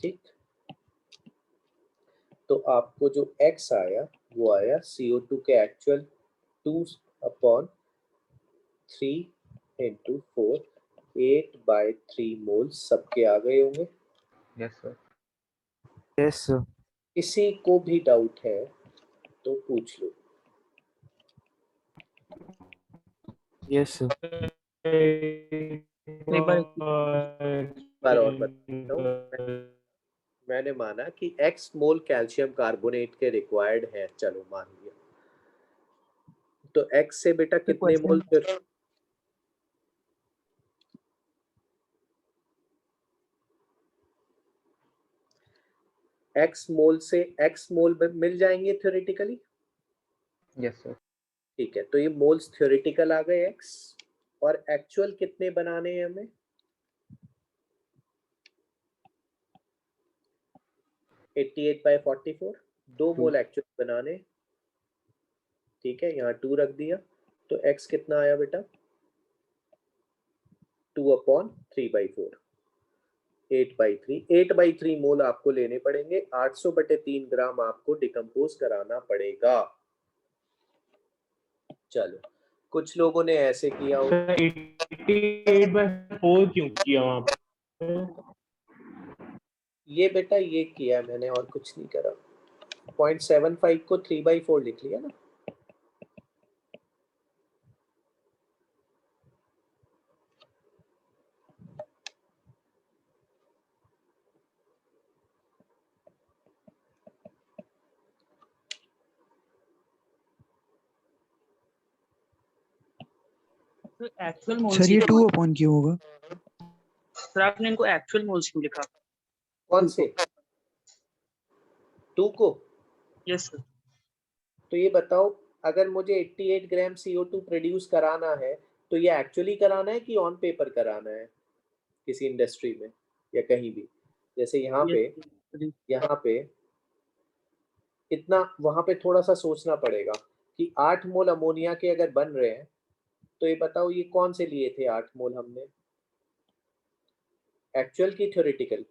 ठीक। तो आपको जो x आया वो आया CO2 के एक्चुअल 2/3 into 4, 8/3 मोल्स सबके आ गए होंगे। Yes sir. Yes sir. किसी को भी डाउट है तो पूछ लो। Yes sir. एक बार और बताता हूँ, मैंने माना कि x मोल कैल्शियम कार्बोनेट के रिक्वायर्ड है, चलो मान लिया। तो x से बेटा कितने मोल फिर? x मोल से x मोल मिल जाएंगे थ्योरेटिकली। Yes sir. ठीक है, तो ये मोल्स थ्योरेटिकल आ गए x, और एक्चुअल कितने बनाने हैं हमें? 88/44, 2 मोल एक्चुअल बनाने, ठीक है, यहाँ 2 रख दिया। तो x कितना आया बेटा? 2/3/4, 8/3। 8/3 मोल आपको लेने पड़ेंगे। 800/3 ग्राम आपको डिकम्पोज कराना पड़ेगा। चलो, कुछ लोगों ने ऐसे किया हो। 88/4 क्यों किया वहां पे? ये बेटा ये किया मैंने, और कुछ नहीं करा। 0.75 को 3/4 लिख लिया ना। एक्चुअल मोल्स सर ये 2/, क्यों होगा? सर आपने इनको एक्चुअल मोल्स क्यों लिखा? कौन से 2 को? Yes sir. तो ये बताओ, अगर मुझे 88 ग्राम CO2 प्रोड्यूस कराना है तो ये एक्चुअली कराना है कि ऑन पेपर कराना है किसी इंडस्ट्री में या कहीं भी? जैसे यहाँ पे इतना, वहां पे थोड़ा सा सोचना पड़ेगा कि 8 मोल अमोनिया के अगर बन रहे हैं तो ये बताओ ये कौन से लिए थे 8 मोल हमने, एक्चुअल की थ्योरेटिकल?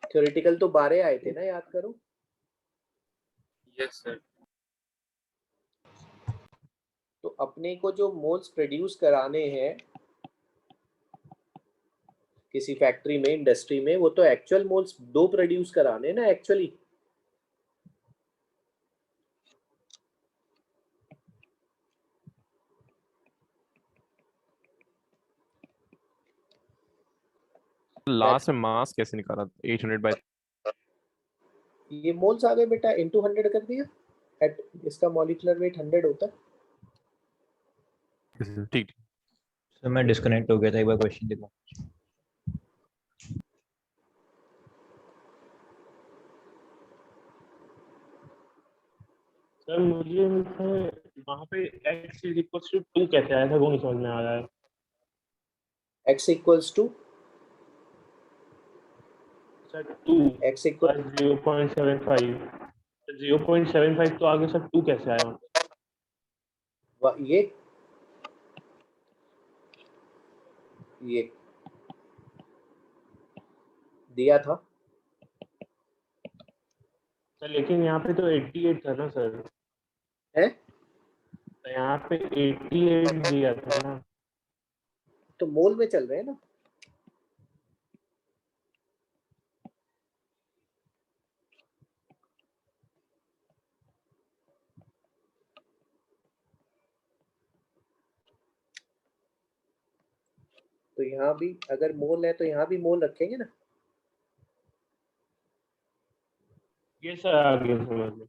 थ्योरेटिकल तो 12 आए थे ना, याद करो। Yes sir. तो अपने को जो मोल्स प्रोड्यूस कराने हैं किसी फैक्ट्री में, इंडस्ट्री में, वो तो एक्चुअल मोल्स 2 प्रोड्यूस कराने ना एक्चुअली। लास्ट में मास कैसे निकाला? 800/। ये मोल्स आ गए बेटा, इनटू 100 कर दिया, एट इसका मॉलिक्यूलर वेट 100 होता है। ठीक। सर मैं डिस्कनेक्ट हो गया था, एक बार क्वेश्चन देखो। सर मुझे वहाँ पे x इज इक्वल्स टू 2 कैसे आया था वो नहीं समझ में आ रहा है। x equals to sir 2 x equal 0.75 0.75 तो आगे सर 2 कैसे आया? ये दिया था सर लेकिन यहाँ पे तो 88 था ना सर। है तो यहाँ पे 88 दिया था ना। तो मोल में चल रहे हैं ना। तो यहाँ भी अगर मोल है तो यहाँ भी मोल रखेंगे ना। ये सर आगे समझ में।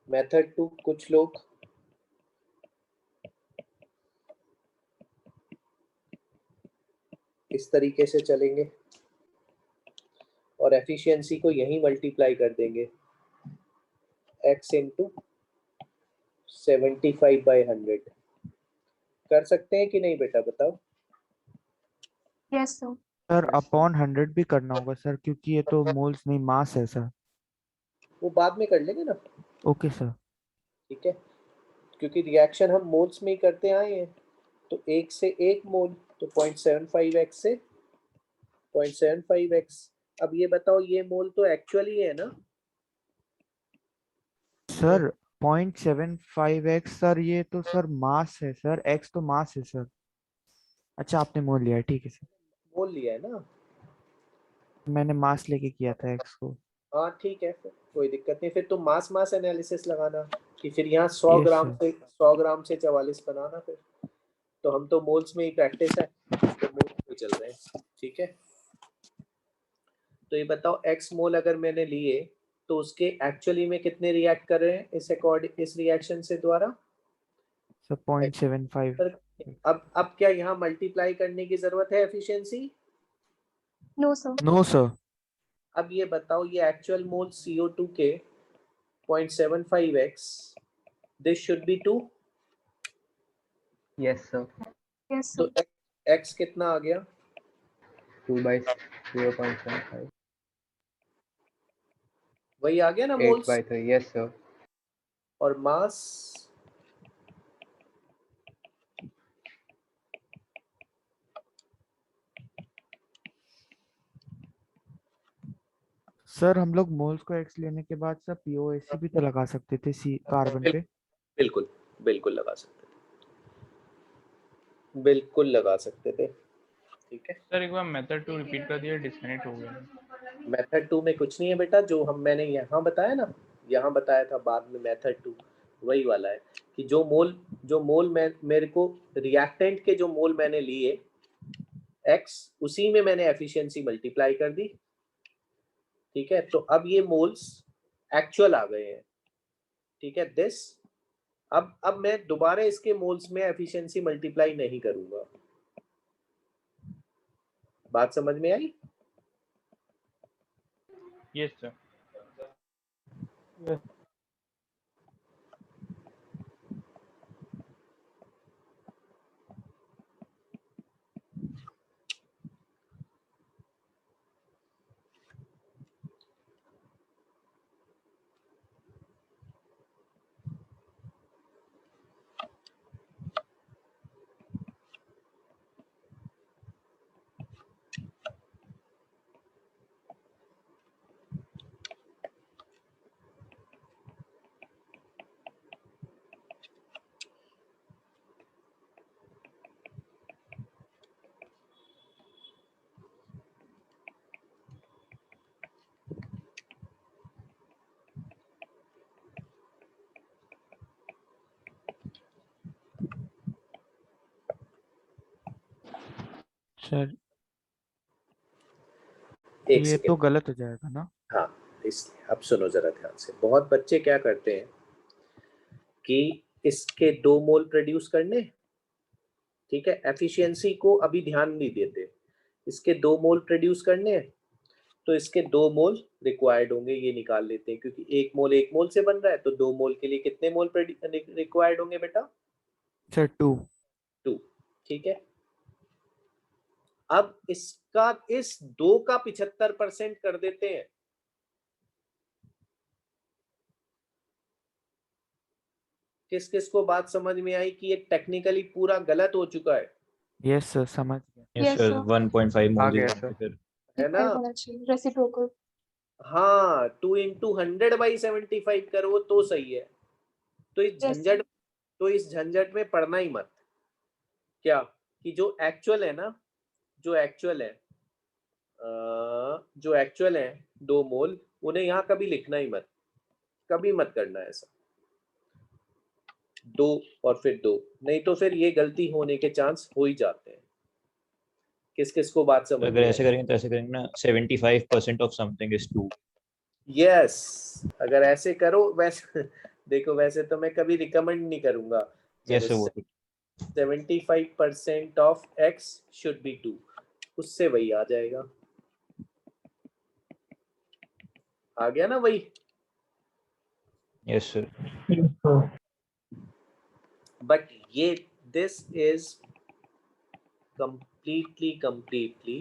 मेथड 2 कुछ लोग इस तरीके से चलेंगे और एफिशिएंसी को यहीं मल्टीप्लाई कर देंगे x इंटू 75/100। कर सकते हैं कि नहीं बेटा बताओ। Yes sir. सर अपॉन 100 भी करना होगा सर, क्योंकि ये तो मोल्स नहीं मास है सर। वो बाद में कर लेंगे ना। Okay sir. ठीक है, क्योंकि रिएक्शन हम मोल्स में ही करते आए हैं। तो 1 से 1 मोल तो 0.75x से 0.75x। अब ये बताओ ये मोल तो एक्चुअली है ना सर 0.75x सर, ये तो सर मास है सर, x तो मास है सर। अच्छा आपने मोल लिया है, ठीक है सर। मोल लिया है ना। मैंने मास लेके किया था x को। हाँ ठीक है, फिर कोई दिक्कत नहीं। फिर तुम मास एनालिसिस लगाना कि फिर यहाँ 100 यस ग्राम सर। से 100 ग्राम से 44 बनाना। फिर तो हम तो मोल्स में ही प्रैक्टिस है तो मोल्स में चल रहे हैं। ठीक है, तो ये बताओ x मोल अगर मैंने लिए तो उसके एक्चुअली में कितने रिएक्ट कर रहे हैं इस रिएक्शन से द्वारा। सर 0.75। अब क्या यहाँ मल्टीप्लाई करने की जरूरत है efficiency. No sir. No sir. अब ये बताओ ये एक्चुअल मोल CO2 के 0.75x, this should be 2। Yes sir. Yes तो सर। x कितना आ गया 2/0.75 वही आ गया ना मोल्स। 8/3। Yes sir. और मास सर हम लोग मोल्स को x लेने के बाद सर POAC भी तो लगा सकते थे सी कार्बन पे। बिल्कुल बिल्कुल लगा सकते थे, बिल्कुल लगा सकते थे। ठीक है सर एक बार मेथड 2 रिपीट कर दिया, डिस्कनेक्ट हो गया। मेथड 2 में कुछ नहीं है बेटा, जो मैंने यहाँ बताया ना, यहाँ बताया था बाद में मेथड 2 वही वाला है कि जो मोल मेरे को रिएक्टेंट के जो मोल मैंने लिए x, उसी में मैंने एफिशिएंसी मल्टीप्लाई कर दी। ठीक है, तो अब ये मोल्स एक्चुअल आ गए हैं। ठीक है, दिस अब मैं दोबारा इसके मोल्स में एफिशिएंसी मल्टीप्लाई नहीं करूंगा। बात समझ में आई। Yes sir. सर एक ये सेकेंड। तो गलत हो जाएगा ना। हाँ, इसलिए अब सुनो जरा ध्यान से। बहुत बच्चे क्या करते हैं कि इसके 2 मोल प्रोड्यूस करने, ठीक है, एफिशिएंसी को अभी ध्यान नहीं देते। इसके 2 मोल प्रोड्यूस करने हैं तो इसके 2 मोल रिक्वायर्ड होंगे, ये निकाल लेते हैं, क्योंकि 1 मोल से बन रहा है, तो 2 मोल के लिए कितने मोल रिक्वायर्ड होंगे बेटा? सर 2। 2। ठीक है, अब इसका इस 2 का 75% कर देते हैं। किस किस को बात समझ में आई कि ये टेक्निकली पूरा गलत हो चुका है? यस सर, समझ गया। यस सर, 1.5 आ मोल गया है सर। फिर। है ना? रेसिप्रोकल। हाँ, 2 × 100/75 करो तो सही है। तो इस झंझट में पड़ना ही मत। क्या कि जो एक्चुअल है ना, जो एक्चुअल है 2 मोल, उन्हें यहाँ कभी लिखना ही मत, कभी मत करना ऐसा। 2 और फिर 2, नहीं तो फिर ये गलती होने के चांस हो ही जाते हैं। किस किस को बात समझ अगर ऐसे करेंगे तो ऐसे करेंगे ना, 75% ऑफ समथिंग इज 2। यस, अगर ऐसे करो वैसे देखो, वैसे तो मैं कभी रिकमेंड नहीं करूंगा। यस सर, वो 75% ऑफ x शुड बी 2, उससे वही आ जाएगा। आ गया ना वही? Yes sir. बट ये दिस इज completely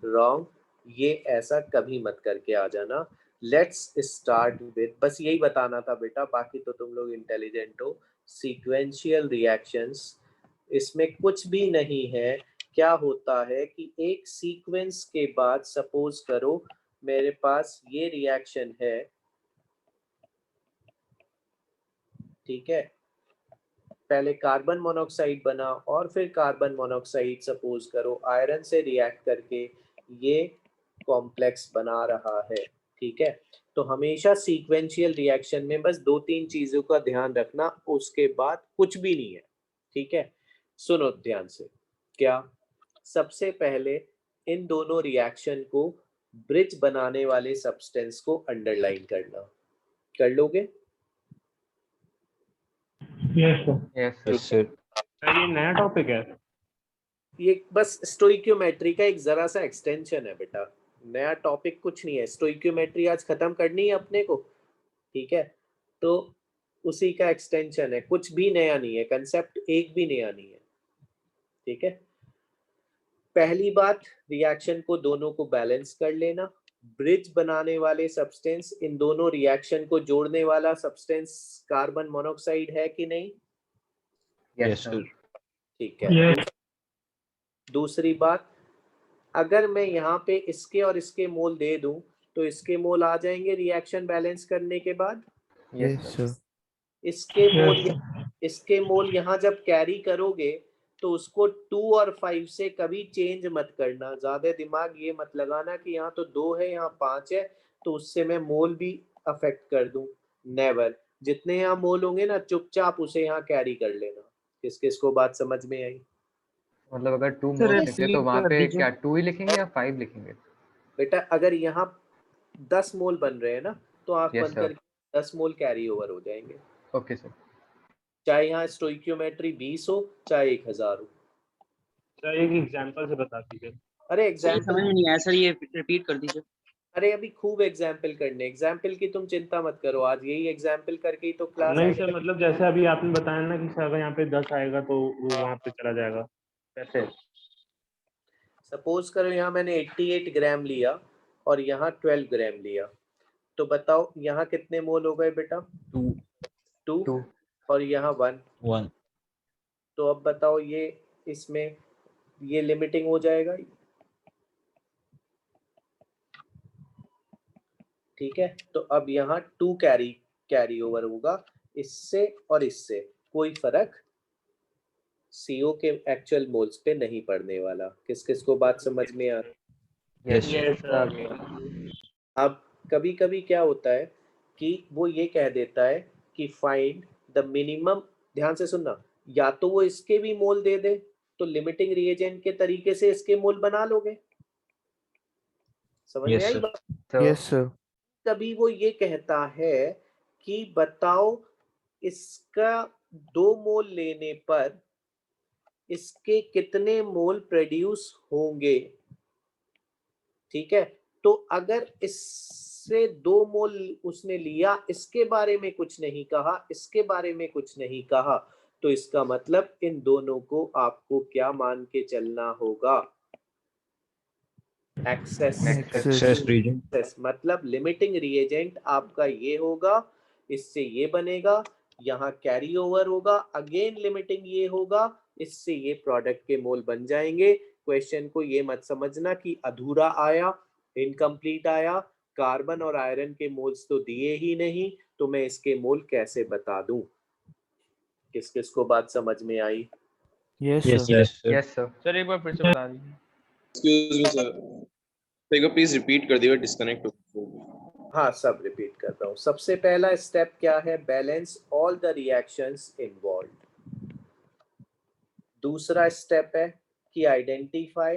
wrong। ये ऐसा कभी मत करके आ जाना। लेट्स स्टार्ट विद, बस यही बताना था बेटा, बाकी तो तुम लोग इंटेलिजेंट हो। सीक्वेंशियल रिएक्शंस, इसमें कुछ भी नहीं है। क्या होता है कि एक सीक्वेंस के बाद सपोज करो मेरे पास ये रिएक्शन है, ठीक है, पहले कार्बन मोनोऑक्साइड बना और फिर कार्बन मोनोऑक्साइड सपोज करो आयरन से रिएक्ट करके ये कॉम्प्लेक्स बना रहा है। ठीक है, तो हमेशा सीक्वेंशियल रिएक्शन में बस 2-3 चीजों का ध्यान रखना, उसके बाद कुछ भी नहीं है। ठीक है, सुनो ध्यान से। क्या? सबसे पहले इन दोनों रिएक्शन को ब्रिज बनाने वाले सब्सटेंस को अंडरलाइन करना। कर लोगे? Yes sir. Yes sir. ये नया टॉपिक है? ये बस स्टोइकियोमेट्री का एक जरा सा एक्सटेंशन है बेटा, नया टॉपिक कुछ नहीं है। स्टोइकियोमेट्री आज खत्म करनी है अपने को, ठीक है, तो उसी का एक्सटेंशन है, कुछ भी नया नहीं है, कंसेप्ट एक भी नया नहीं है। ठीक है, पहली बात, रिएक्शन को दोनों को बैलेंस कर लेना। ब्रिज बनाने वाले सब्सटेंस, इन दोनों रिएक्शन को जोड़ने वाला सब्सटेंस कार्बन मोनोऑक्साइड है कि नहीं? Yes sir. ठीक है। दूसरी बात, अगर मैं यहाँ पे इसके और इसके मोल दे दूं तो इसके मोल आ जाएंगे रिएक्शन बैलेंस करने के बाद। Yes sir. इसके मोल यहाँ जब कैरी करोगे तो उसको 2 और 5 से कभी चेंज मत करना। ज्यादा दिमाग ये मत लगाना कि यहाँ तो 2 है यहाँ 5 है तो उससे मैं मोल भी अफेक्ट कर दूं। नेवर। जितने यहाँ मोल होंगे ना, चुपचाप उसे यहाँ कैरी कर लेना। किस किस को बात समझ में आई? मतलब अगर 2 मोल्स निकले तो वहाँ पे क्या 2 ही लिखेंगे या 5 लिखेंगे? बेटा अगर यहाँ 10 मोल बन रहे हैं ना, तो आंख Yes, बंद sir. करके 10 मोल कैरी ओवर हो जाएंगे। Okay sir. चाहे यहाँ स्टोइकियोमेट्री 20 हो चाहे 1000 हो। सर एक एग्जांपल से बता दीजिए। अरे सर एग्जाम्पल समझ में नहीं आया सर, ये रिपीट कर दीजिए। अरे अभी खूब एग्जाम्पल करने, एग्जाम्पल की तुम चिंता मत करो, आज यही एग्जाम्पल करके ही तो क्लास नहीं सर, मतलब जैसे अभी आपने बताया ना कि सर अगर यहाँ पे 10 आएगा तो वो वहाँ पे चला जाएगा, कैसे? सपोज करो यहाँ मैंने 88 ग्राम लिया और यहाँ 12 ग्राम लिया, तो बताओ यहाँ कितने मोल हो गए बेटा? 2 और यहाँ 1। तो अब बताओ ये इसमें ये लिमिटिंग हो जाएगा। ठीक है, तो अब यहाँ 2 कैरी ओवर होगा, इससे और इससे कोई फर्क CO के एक्चुअल मोल्स पे नहीं पड़ने वाला। किस किस को बात समझ में आ रही? Yes sir. अब कभी कभी क्या होता है कि वो ये कह देता है कि फाइंड द मिनिमम, ध्यान से सुनना, या तो वो इसके भी मोल दे दे तो लिमिटिंग रिएजेंट के तरीके से इसके मोल बना लोगे। समझ में आई बात? Yes sir. कभी वो ये कहता है कि बताओ इसका 2 मोल लेने पर इसके कितने मोल प्रोड्यूस होंगे। ठीक है, तो अगर इससे 2 मोल उसने लिया, इसके बारे में कुछ नहीं कहा, इसके बारे में कुछ नहीं कहा, तो इसका मतलब इन दोनों को आपको क्या मान के चलना होगा? Excess reason. मतलब लिमिटिंग रिएजेंट आपका ये होगा, इससे ये बनेगा, यहाँ कैरी ओवर होगा, अगेन लिमिटिंग ये होगा, इससे ये प्रोडक्ट के मोल बन जाएंगे। क्वेश्चन को ये मत समझना कि अधूरा आया, इनकम्प्लीट आया, कार्बन और आयरन के मोल्स तो दिए ही नहीं, तो मैं इसके मोल कैसे बता दूं? किस किस को बात समझ में आई? Yes yes sir. सर एक बार फिर से बता दीजिए। एक्सक्यूज मी सर, एक बार प्लीज रिपीट कर दिए, डिस्कनेक्ट हो। हाँ, सब रिपीट करता हूँ। सबसे पहला स्टेप क्या है? Balance all the reactions involved. दूसरा स्टेप है कि identify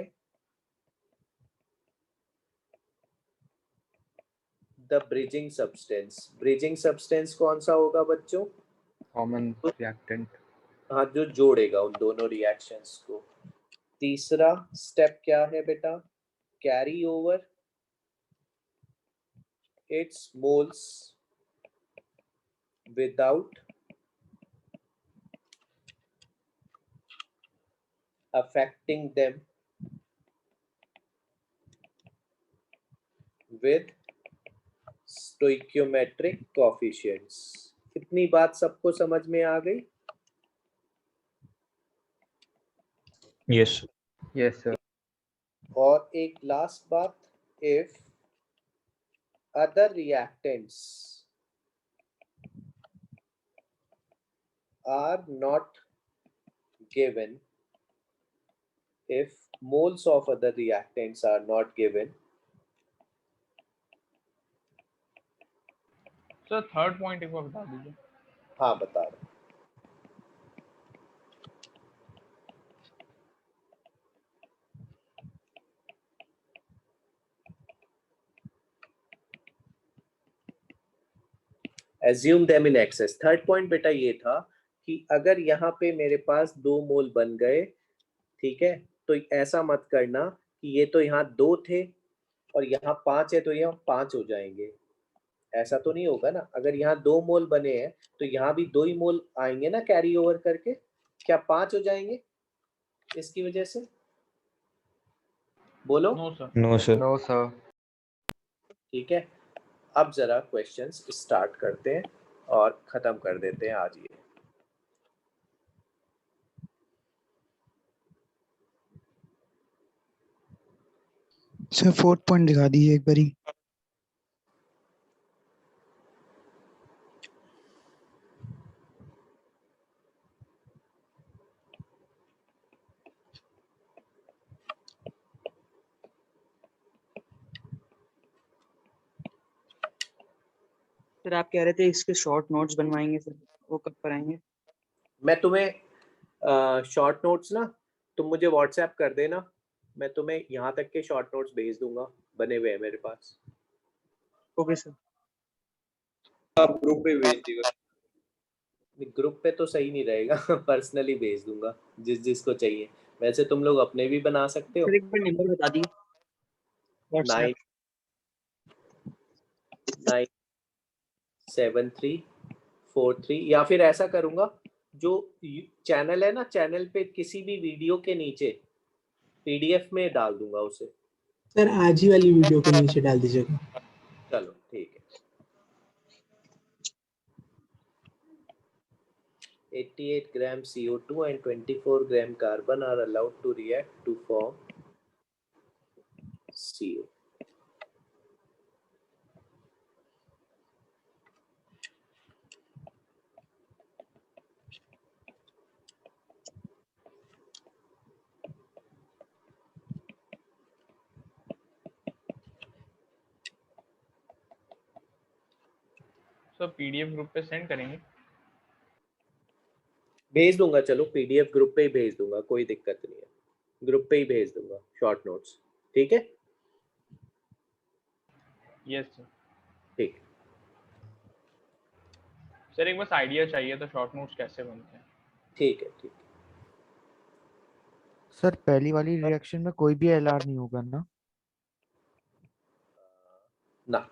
the bridging substance. Bridging substance कौन सा होगा बच्चों? Common reactant. हाँ, जो जोड़ेगा उन दोनों रिएक्शंस को। तीसरा स्टेप क्या है बेटा? Carry over it's moles without affecting them with stoichiometric coefficients। कितनी बात सबको समझ में आ गई? Yes yes sir. और एक लास्ट बात, if other reactants are not given, if moles of other reactants are not given, sir third point एक बार बता दीजिए। हाँ बता रहा हूं। Assume them in excess। Third point बेटा ये था कि अगर यहाँ पे मेरे पास 2 मोल बन गए, ठीक है, तो ऐसा मत करना कि ये तो यहाँ 2 थे और यहाँ 5 है तो यहाँ 5 हो जाएंगे। ऐसा तो नहीं होगा ना। अगर यहाँ 2 मोल बने हैं तो यहाँ भी 2 ही मोल आएंगे ना कैरी ओवर करके। क्या 5 हो जाएंगे इसकी वजह से? बोलो। No sir. No sir. No sir. ठीक है, अब जरा क्वेश्चंस स्टार्ट करते हैं और खत्म कर देते हैं आज ये। सर 4th पॉइंट दिखा दीजिए एक बारी। सर आप कह रहे थे इसके शॉर्ट नोट्स बनवाएंगे सर, वो कब पर आएंगे? मैं तुम्हें शॉर्ट नोट्स ना, तुम मुझे व्हाट्सएप कर देना, मैं तुम्हें यहाँ तक के शॉर्ट नोट्स भेज दूंगा, बने हुए हैं मेरे पास। Okay sir. आप ग्रुप पे भेज दीजिएगा। ग्रुप पे तो सही नहीं रहेगा, पर्सनली भेज दूंगा जिस जिसको चाहिए। वैसे तुम लोग अपने भी बना सकते हो। सर एक बार नंबर बता दिए। 97343, या फिर ऐसा करूंगा, जो चैनल है ना, चैनल पे किसी भी वीडियो के नीचे पीडीएफ में डाल दूंगा उसे। सर आज ही वाली वीडियो के नीचे डाल दीजिएगा। चलो ठीक है। 88 gram CO2 and 24 gram carbon are allowed to react to form CO। Sir PDF group पे सेंड करेंगे? भेज दूंगा, चलो पीडीएफ ग्रुप पे ही भेज दूंगा, कोई दिक्कत नहीं है, ग्रुप पे ही भेज दूंगा शॉर्ट नोट्स। ठीक है? Yes sir. ठीक। सर एक बस आइडिया चाहिए तो शॉर्ट नोट्स कैसे बनते हैं। ठीक है, ठीक है। सर पहली वाली रिएक्शन में कोई भी एलआर नहीं होगा ना? ना।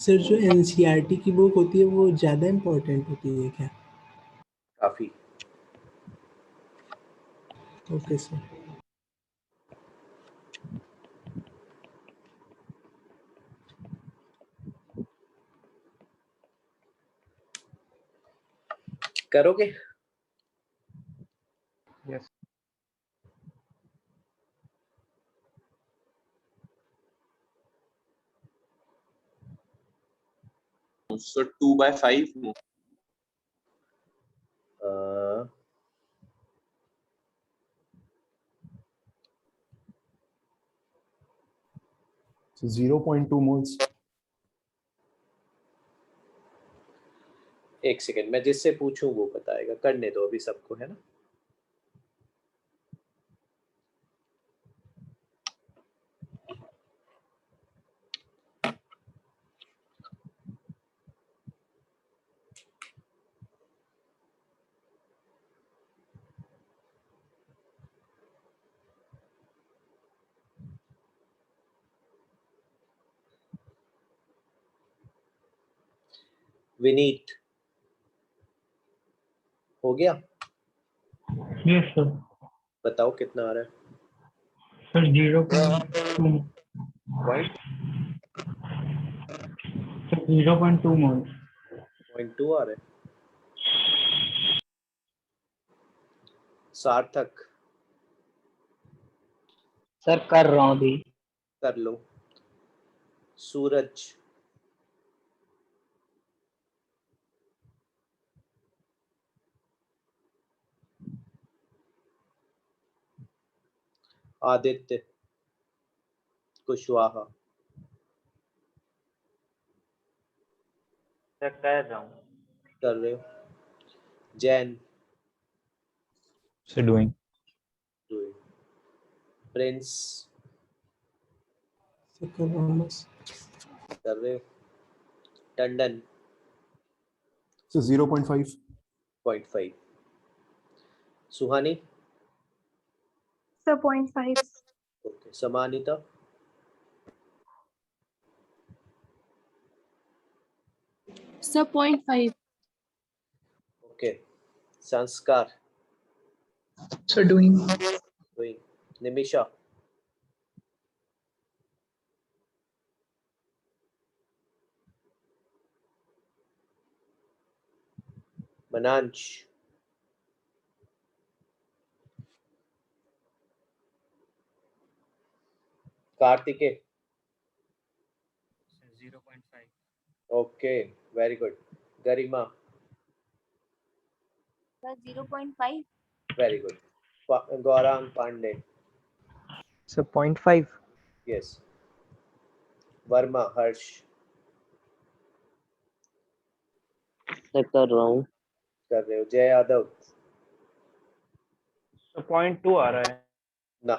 सर जो एनसीईआरटी की बुक होती है वो ज़्यादा इम्पोर्टेंट होती है क्या? काफी। Okay sir. करोगे? Yes So 2/5 So 0.2 moles. एक सेकेंड, मैं जिससे पूछूं वो बताएगा, करने दो अभी सबको, है ना। विनीत हो गया? Yes sir. बताओ कितना आ रहा है? सर 0.2 पॉइंट 0.2 मोल। 0.2 आ रहा है। सार्थक सर कर रहा हूँ अभी। कर लो। सूरज आदित्य कुशवाहा सर कर रहा हूँ। कर रहे हो। Jain So doing. Prince sir कर रहा हूँ बस। कर रहे हो। Tandon So 0.5. 0.5। Suhani sir 0.5। Okay. Samanita sir 0.5। Okay. Sanskar sir doing. Nimisha Manansh Kartikeya 0.5। Okay very good. Garima sir 0.5। Very good. Gaurang Pandey sir 0.5। Yes. Verma Harsh sir कर रहा हूँ। कर रहे हो। जय यादव तो 0.2 आ रहा है ना।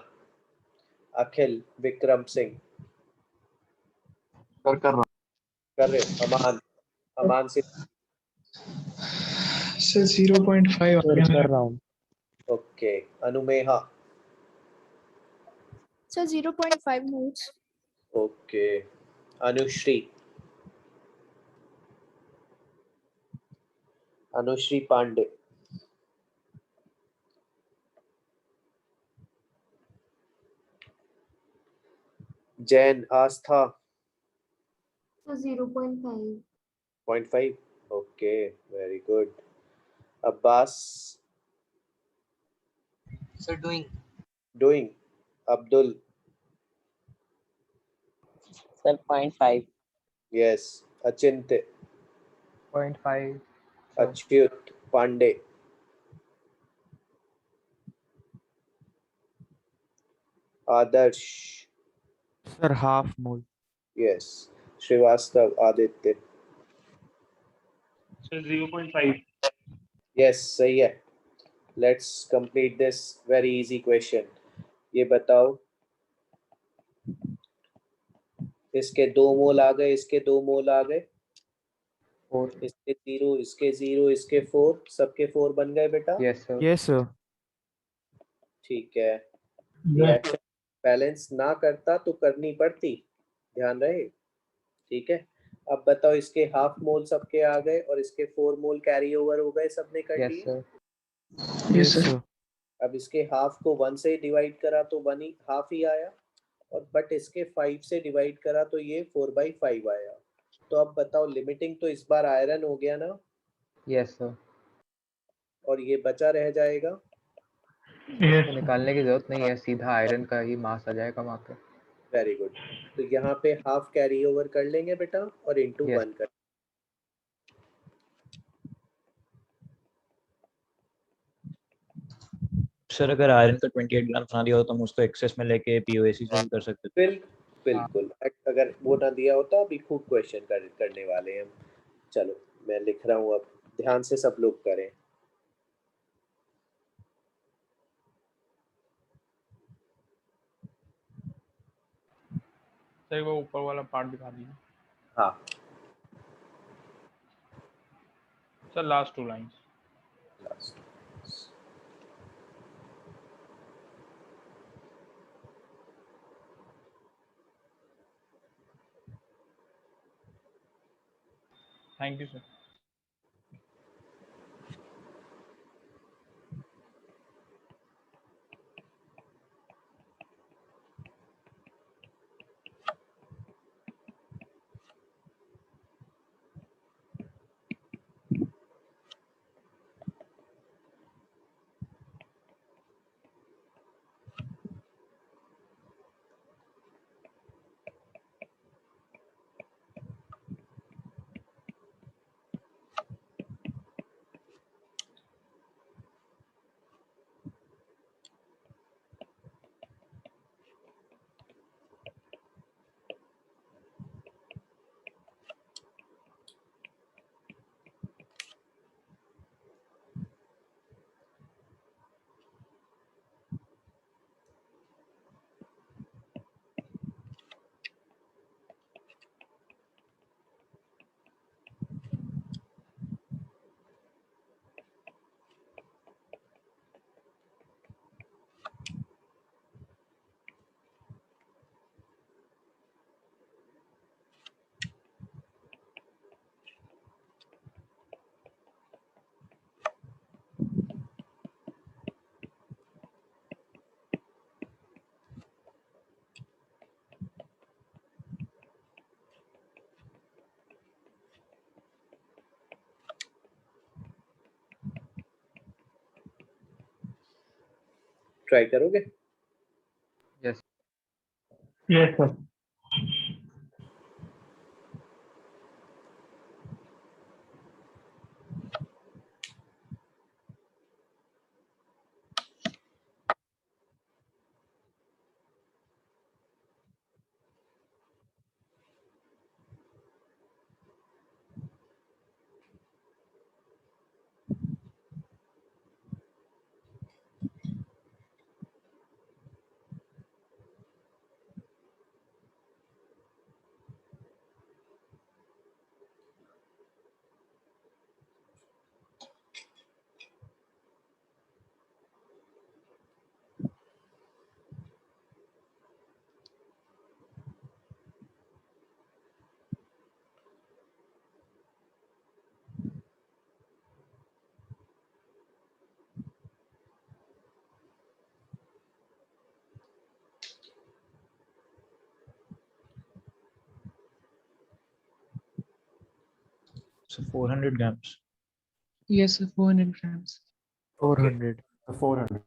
अखिल विक्रम सिंह कर रहा हूँ। कर रहे हो। अमान अमान सिंह सर 0.5 सर कर रहा हूँ। Okay. Anumeha sir 0.5 moles. Okay. Anushree Anushree Pandey Jain Aastha sir 0.5। 0.5 okay very good. Abbas sir doing. Doing. Abdul sir 0.5। Yes. Achintya 0.5। Achyut Pandey Adarsh sir half mole. Yes. Srivastava Aditya sir 0.5 yes सही है। Let's complete this very easy question. ये बताओ इसके 2 मोल आ गए, इसके 2 मोल आ गए, 4 इसके 0, इसके 0, इसके 4, सबके 4 बन गए बेटा। Yes sir yes sir. ठीक है। रिएक्शन बैलेंस ना करता तो करनी पड़ती, ध्यान रहे। ठीक है। अब बताओ इसके हाफ मोल सबके आ गए और इसके 4 मोल कैरी ओवर हो गए, सबने कर यस लिए। Sir yes sir. अब इसके हाफ को 1 से डिवाइड करा तो 1 ही हाफ ही आया, और बट इसके 5 से डिवाइड करा तो ये 4/5 आया। तो अब बताओ लिमिटिंग तो इस बार आयरन हो गया ना, यस सर। और ये बचा रह जाएगा। इसको निकालने की जरूरत नहीं है, सीधा आयरन का ही मास आ जाएगा वहाँ पे। Very good. तो यहाँ पे हाफ कैरी ओवर कर लेंगे बेटा और इंटू Yes. 1 कर। सर अगर आयरन का 28 ग्राम बना दिया हो तो हम उसको एक्सेस में लेके पीओएसी से भी कर सकते थे। बिल्कुल। अगर वो ना दिया होता, अभी खूब क्वेश्चन करने वाले हैं हम। चलो मैं लिख रहा हूँ, अब ध्यान से सब लोग करें। सर वो ऊपर वाला पार्ट दिखा दीजिए। हाँ sir last 2 lines. Thank you sir. Try करोगे? Yes yes sir. So 400 grams. Yes sir, 400 grams. 400. 400.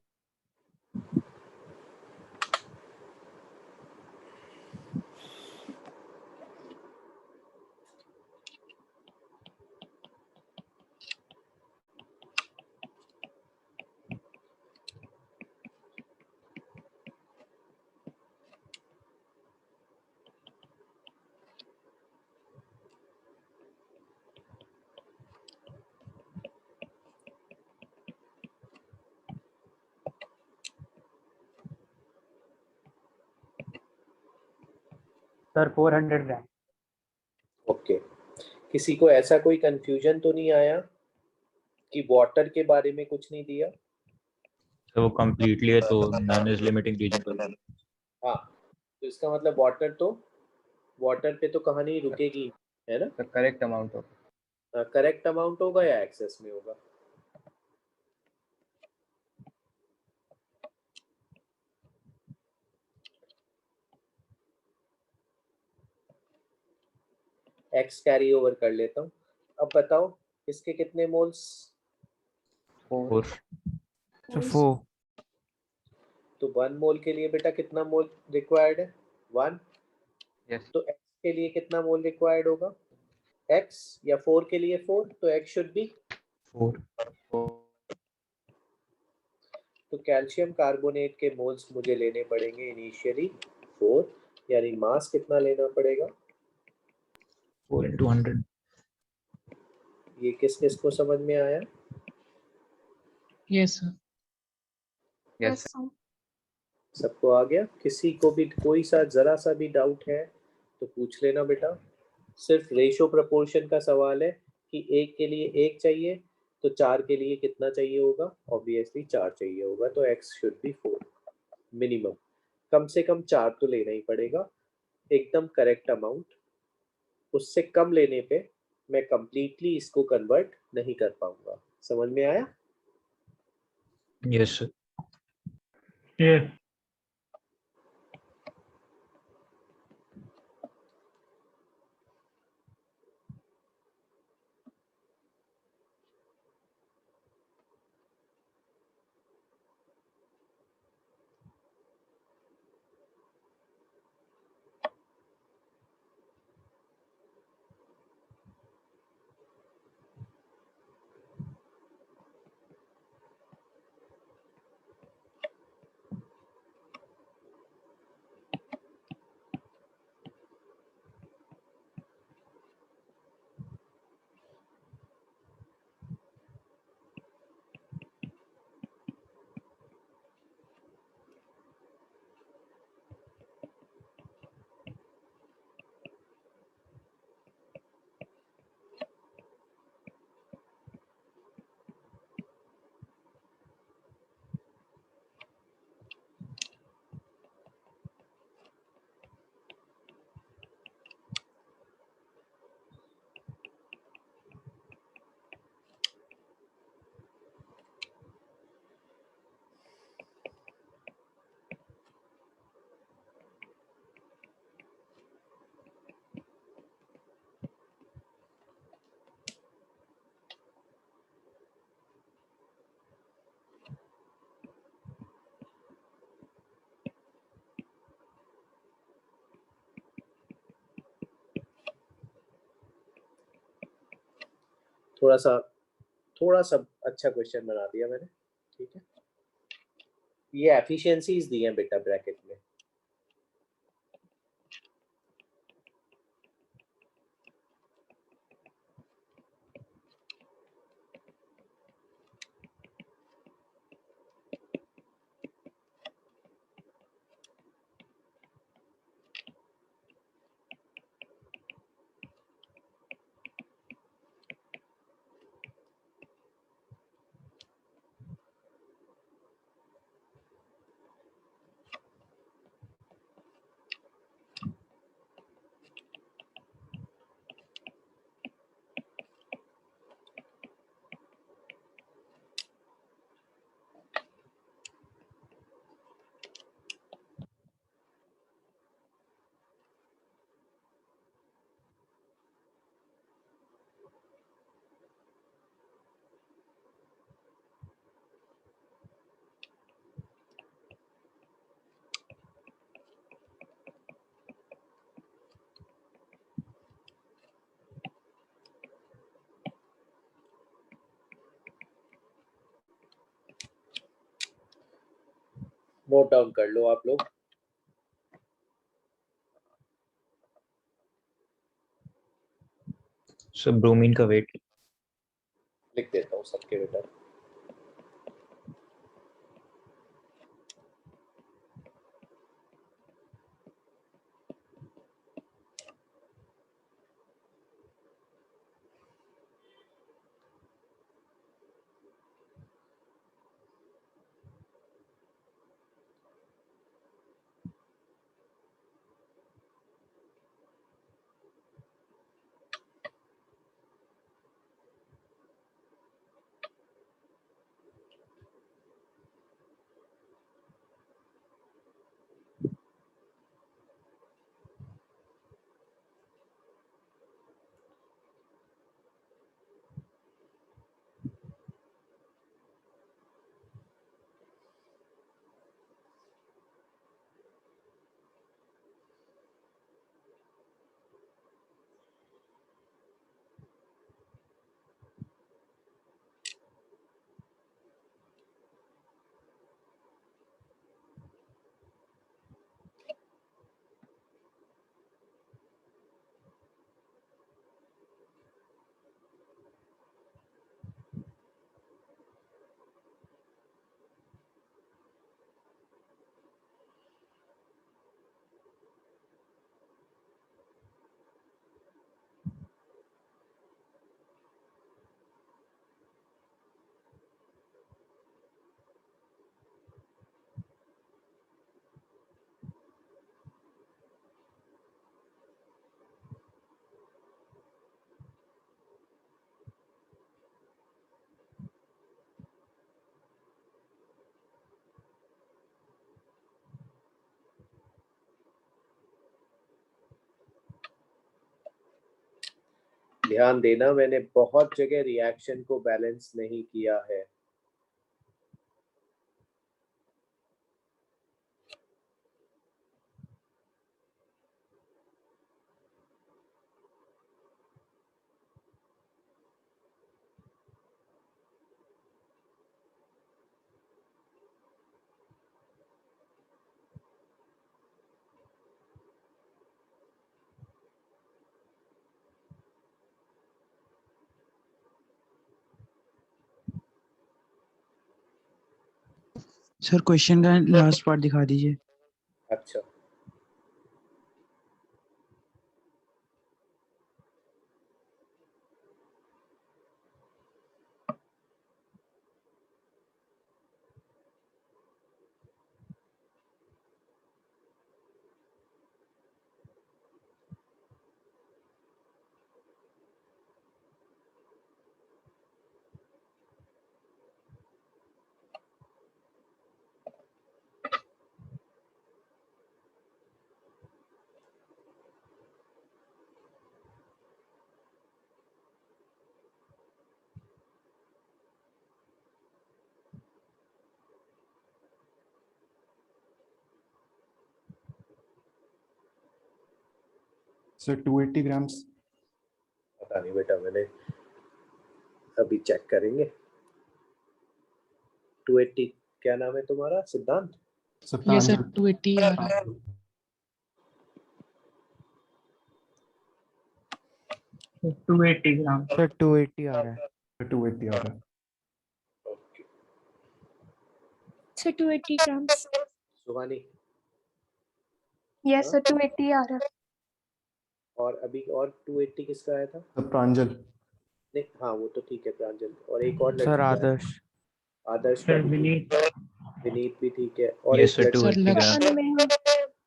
Sir 400 gram. Okay, किसी को ऐसा कोई कंफ्यूजन तो नहीं आया कि वाटर के बारे में कुछ नहीं दिया? तो वो कंप्लीटली है तो नन इज लिमिटिंग रीजन पर। हाँ, तो इसका मतलब वाटर पे तो कहानी रुकेगी, है ना? तो करेक्ट अमाउंट होगा। करेक्ट अमाउंट होगा या एक्सेस में होगा? एक्स कैरी ओवर कर लेता हूँ। अब बताओ इसके कितने मोल्स? 4। फोर। तो 1 मोल के लिए बेटा कितना मोल रिक्वायर्ड है? 1। यस। तो x के लिए कितना मोल रिक्वायर्ड होगा? x या 4 के लिए 4, तो x शुड बी 4। तो कैल्शियम कार्बोनेट के मोल्स मुझे लेने पड़ेंगे इनिशियली 4, यानी मास कितना लेना पड़ेगा? 4 into 100। ये किस किस को समझ में आया? Yes, sir. यस। सबको आ गया? किसी को भी कोई सा जरा सा भी डाउट है तो पूछ लेना बेटा। सिर्फ रेशो प्रपोर्शन का सवाल है कि 1 के लिए 1 चाहिए तो 4 के लिए कितना चाहिए होगा? ऑब्वियसली 4 चाहिए होगा, तो x शुड बी 4 मिनिमम। कम से कम 4 तो लेना ही पड़ेगा, एकदम करेक्ट अमाउंट। उससे कम लेने पे मैं कंप्लीटली इसको कन्वर्ट नहीं कर पाऊंगा। समझ में आया? Yes sir. Yes. थोड़ा सा अच्छा क्वेश्चन बना दिया मैंने, ठीक है? ये एफिशिएंसीज दी हैं बेटा ब्रैकेट में। नोट डाउन कर लो आप लोग। सर ब्रोमीन का वेट लिख देता हूँ सबके बेटा। ध्यान देना, मैंने बहुत जगह रिएक्शन को बैलेंस नहीं किया है। सर क्वेश्चन का लास्ट पार्ट दिखा दीजिए। अच्छा, सर 280 ग्राम्स। पता नहीं बेटा, मैंने अभी चेक करेंगे। 280 क्या नाम है तुम्हारा? सिद्धांत? यस सर 280 आ रहा है। सर 280 ग्राम। सर 280 आ रहा है। 280 आ रहा है। Sir 280 grams. सुहानी? यस सर 280 आ रहा है। और अभी और 280 किसका आया था? सर प्रांजल। नहीं, हाँ वो तो ठीक है, प्रांजल। और एक और सर लड़की का? आदर्श। आदर्श का सर भी ठीक विनीत। है। विनीत भी ठीक है। और यस एक सर लड़की? 280 ग्राम।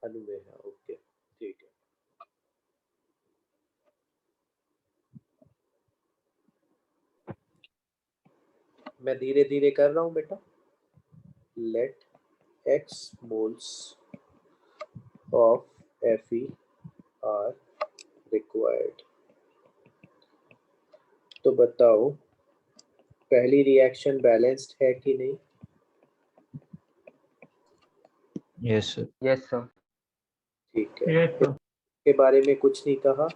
अनुमेहा। ओके ठीक है। मैं धीरे धीरे कर रहा हूँ बेटा। Let x moles of Fe are required। तो बताओ पहली रिएक्शन बैलेंस्ड है कि नहीं? Yes sir. Yes sir. ठीक है। Yes sir. के बारे में कुछ नहीं कहा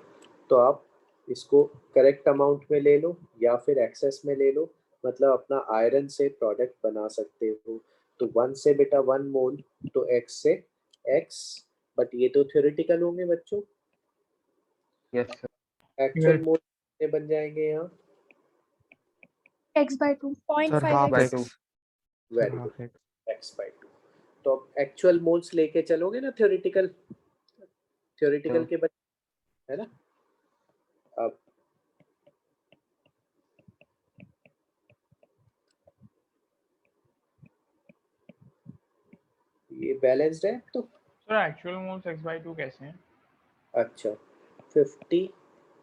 तो आप इसको करेक्ट अमाउंट में ले लो या फिर एक्सेस में ले लो, मतलब अपना आयरन से प्रोडक्ट बना सकते हो। तो 1 से बेटा 1 मोल, तो x से x, बट ये तो थ्योरेटिकल होंगे बच्चों। Yes sir. एक्चुअल मोल कितने बन जाएंगे यहाँ? x/2 sir half 0.5x। X. Very good, x/2। तो अब एक्चुअल मोल्स लेके चलोगे ना थ्योरेटिकल के बच्चे, है ना? अब ये बैलेंस्ड है तो? सर एक्चुअल मोल्स x/2 कैसे हैं? अच्छा, 50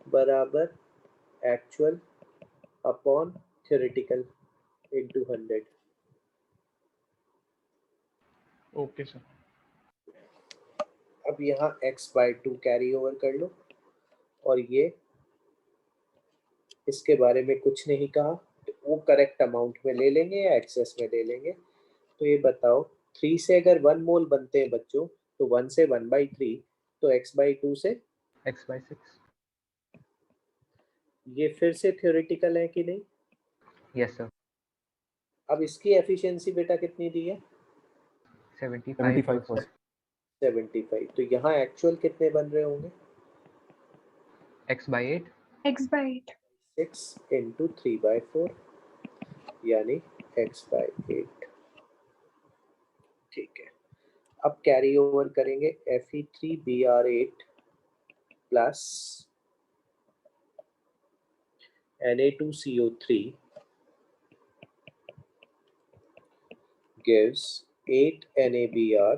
बराबर actual upon theoretical into 100। Okay sir. अब यहाँ x/2 कैरी ओवर कर लो, और ये इसके बारे में कुछ नहीं कहा तो वो करेक्ट अमाउंट में ले लेंगे या एक्सेस में ले लेंगे। तो ये बताओ 3 से अगर 1 मोल बनते हैं बच्चों, तो 1 से 1/3, तो x/2 से x/6। ये फिर से थ्योरेटिकल है कि नहीं? Yes sir. अब इसकी एफिशिएंसी बेटा कितनी दी है? 75%। 75। तो यहाँ एक्चुअल कितने बन रहे होंगे? x/8। x/8 6 into 3/4 यानी x/8। ठीक है। अब कैरी ओवर करेंगे Fe3Br8 plus Na2CO3 gives 8 NaBr,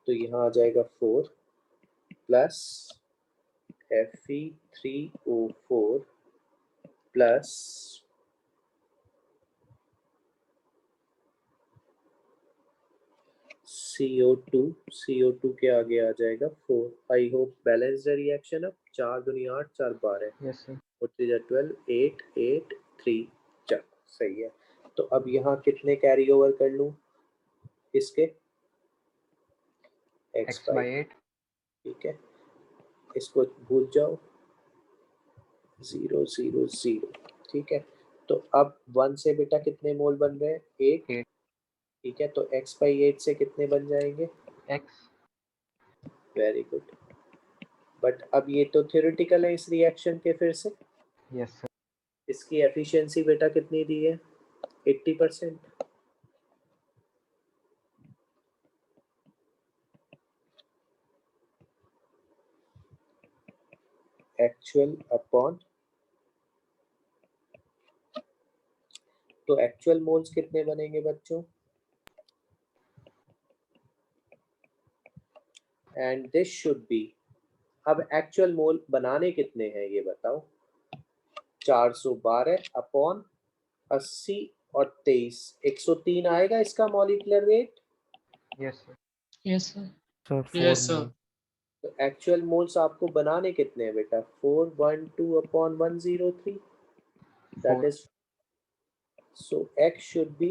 तो यहाँ आ जाएगा 4 प्लस Fe3O4 प्लस CO2 के आगे आ जाएगा 4। I hope balanced reaction. अब 4 दूनी 8, 4 12, यस सर 4 3 12, 8 8 3, चलो सही है। तो अब यहाँ कितने कैरी ओवर कर लूँ इसके? x by 8 ठीक है, इसको भूल जाओ, 0 0 0, ठीक है। तो अब 1 से बेटा कितने मोल बन रहे हैं? 8, ठीक है। तो x by 8 से कितने बन जाएंगे? x, very good. बट अब ये तो थ्योरेटिकल है इस रिएक्शन के, फिर से यस सर इसकी एफिशिएंसी बेटा कितनी दी है? 80%। एक्चुअल अपॉन, तो एक्चुअल मोल्स कितने बनेंगे बच्चों? एंड दिस शुड बी, अब एक्चुअल मोल बनाने कितने हैं ये बताओ? 412 अपॉन 80 और 23, 103 आएगा इसका molecular weight. Yes sir yes sir sir yes 4 sir mole. तो एक्चुअल मोल्स आपको बनाने कितने हैं बेटा? 412 upon 103, that is, so x should be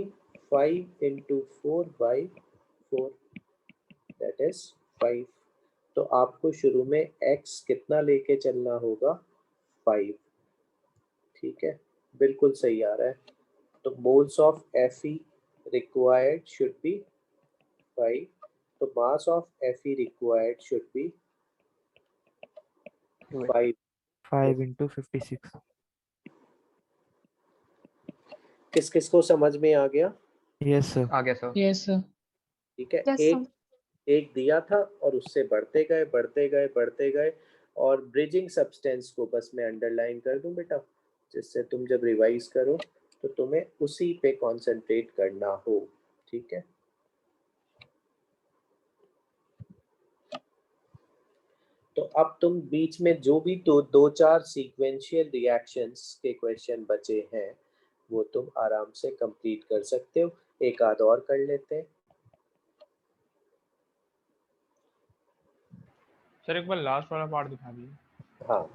5 into 4 by 4, that is 5। तो आपको शुरू में x कितना लेके चलना होगा? 5, ठीक है, बिल्कुल सही आ रहा है। तो moles of Fe required should be 5, तो mass of Fe required should be 5। 5 into 56। किस किस को समझ में आ गया? यस सर आ गया सर यस सर ठीक है, यस एक एक दिया था और उससे बढ़ते गए बढ़ते गए बढ़ते गए, और ब्रिजिंग सब्सटेंस को बस मैं अंडरलाइन कर दूं बेटा, जिससे तुम जब रिवाइज करो तो तुम्हें उसी पे कंसंट्रेट करना हो, ठीक है। तो अब तुम बीच में जो भी तो 2-4 सीक्वेंशियल रिएक्शंस के क्वेश्चन बचे हैं वो तुम आराम से कंप्लीट कर सकते हो। एक आध और कर लेते हैं। सर एक बार लास्ट वाला पार्ट दिखा दीजिए। हाँ,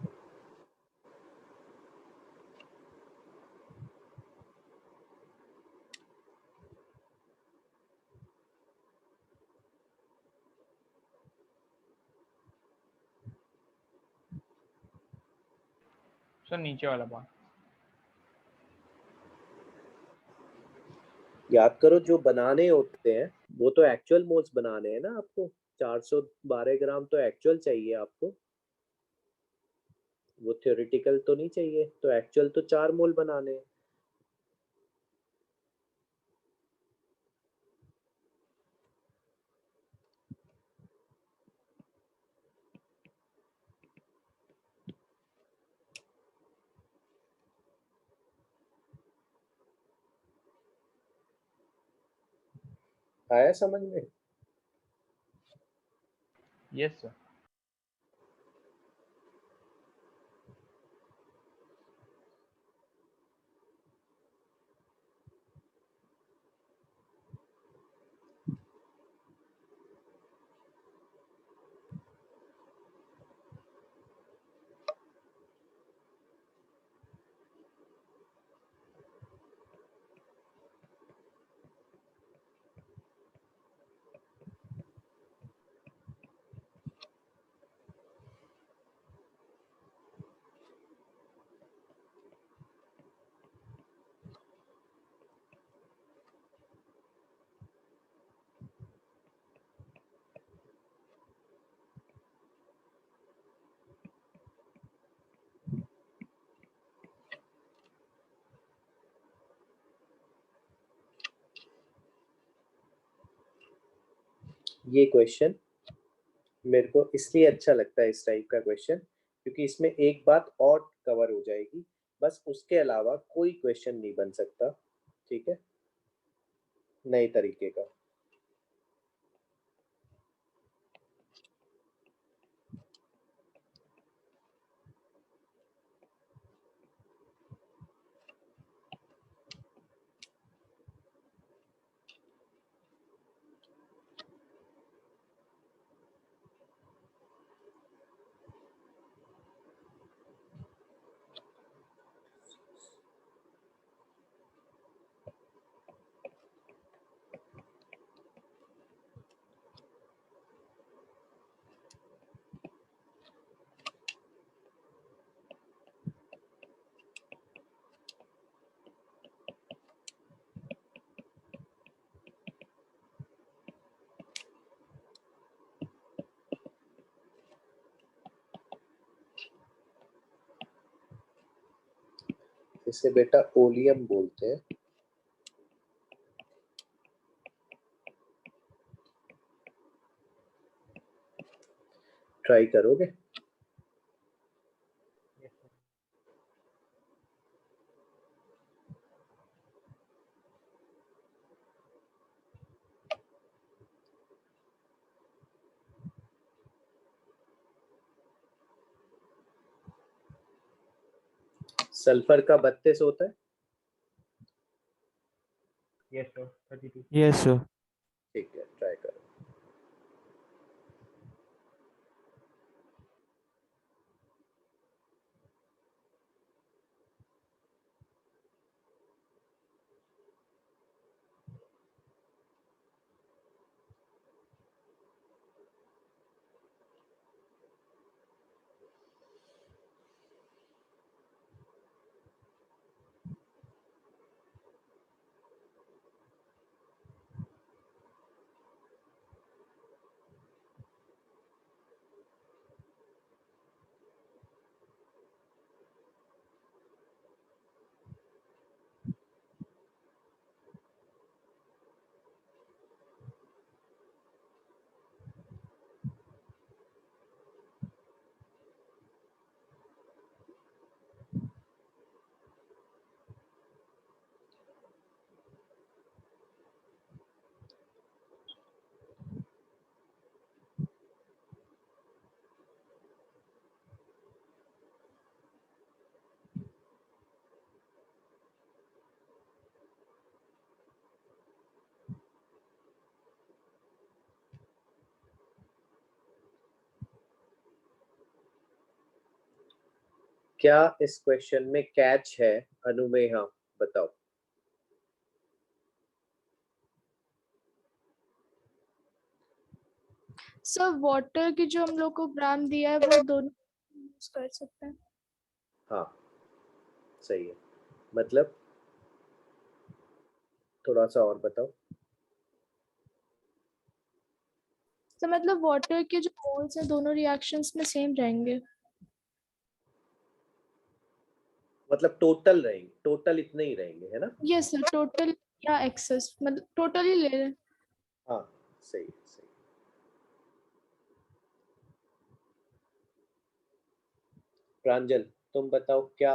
सर नीचे वाला पार्ट याद करो जो बनाने होते हैं वो तो एक्चुअल मोल्स बनाने हैं ना आपको। 412 ग्राम तो एक्चुअल चाहिए आपको, वो थ्योरेटिकल तो नहीं चाहिए। तो एक्चुअल तो 4 मोल बनाने हैं। आया समझ में? यस सर ये क्वेश्चन मेरे को इसलिए अच्छा लगता है इस टाइप का क्वेश्चन, क्योंकि इसमें एक बात और कवर हो जाएगी, बस उसके अलावा कोई क्वेश्चन नहीं बन सकता, ठीक है, नए तरीके का। इसे बेटा ओलियम बोलते हैं। ट्राई करोगे? सल्फर का 32 होता है। Yes sir 32। Yes sir. ठीक है, ट्राई करो। क्या इस क्वेश्चन में कैच है? अनुमेहा बताओ। सर वाटर की जो हम लोग को ग्राम दिया है वो दोनों यूज कर सकते हैं। हाँ सही है। मतलब थोड़ा सा और बताओ। तो मतलब वाटर के जो मोल्स हैं दोनों रिएक्शंस में सेम रहेंगे। मतलब टोटल रहेंगे, टोटल इतने ही रहेंगे, है ना? यस सर, टोटल या एक्सेस, मतलब टोटल ही ले रहे हैं। हाँ सही है, सही। प्रांजल तुम बताओ, क्या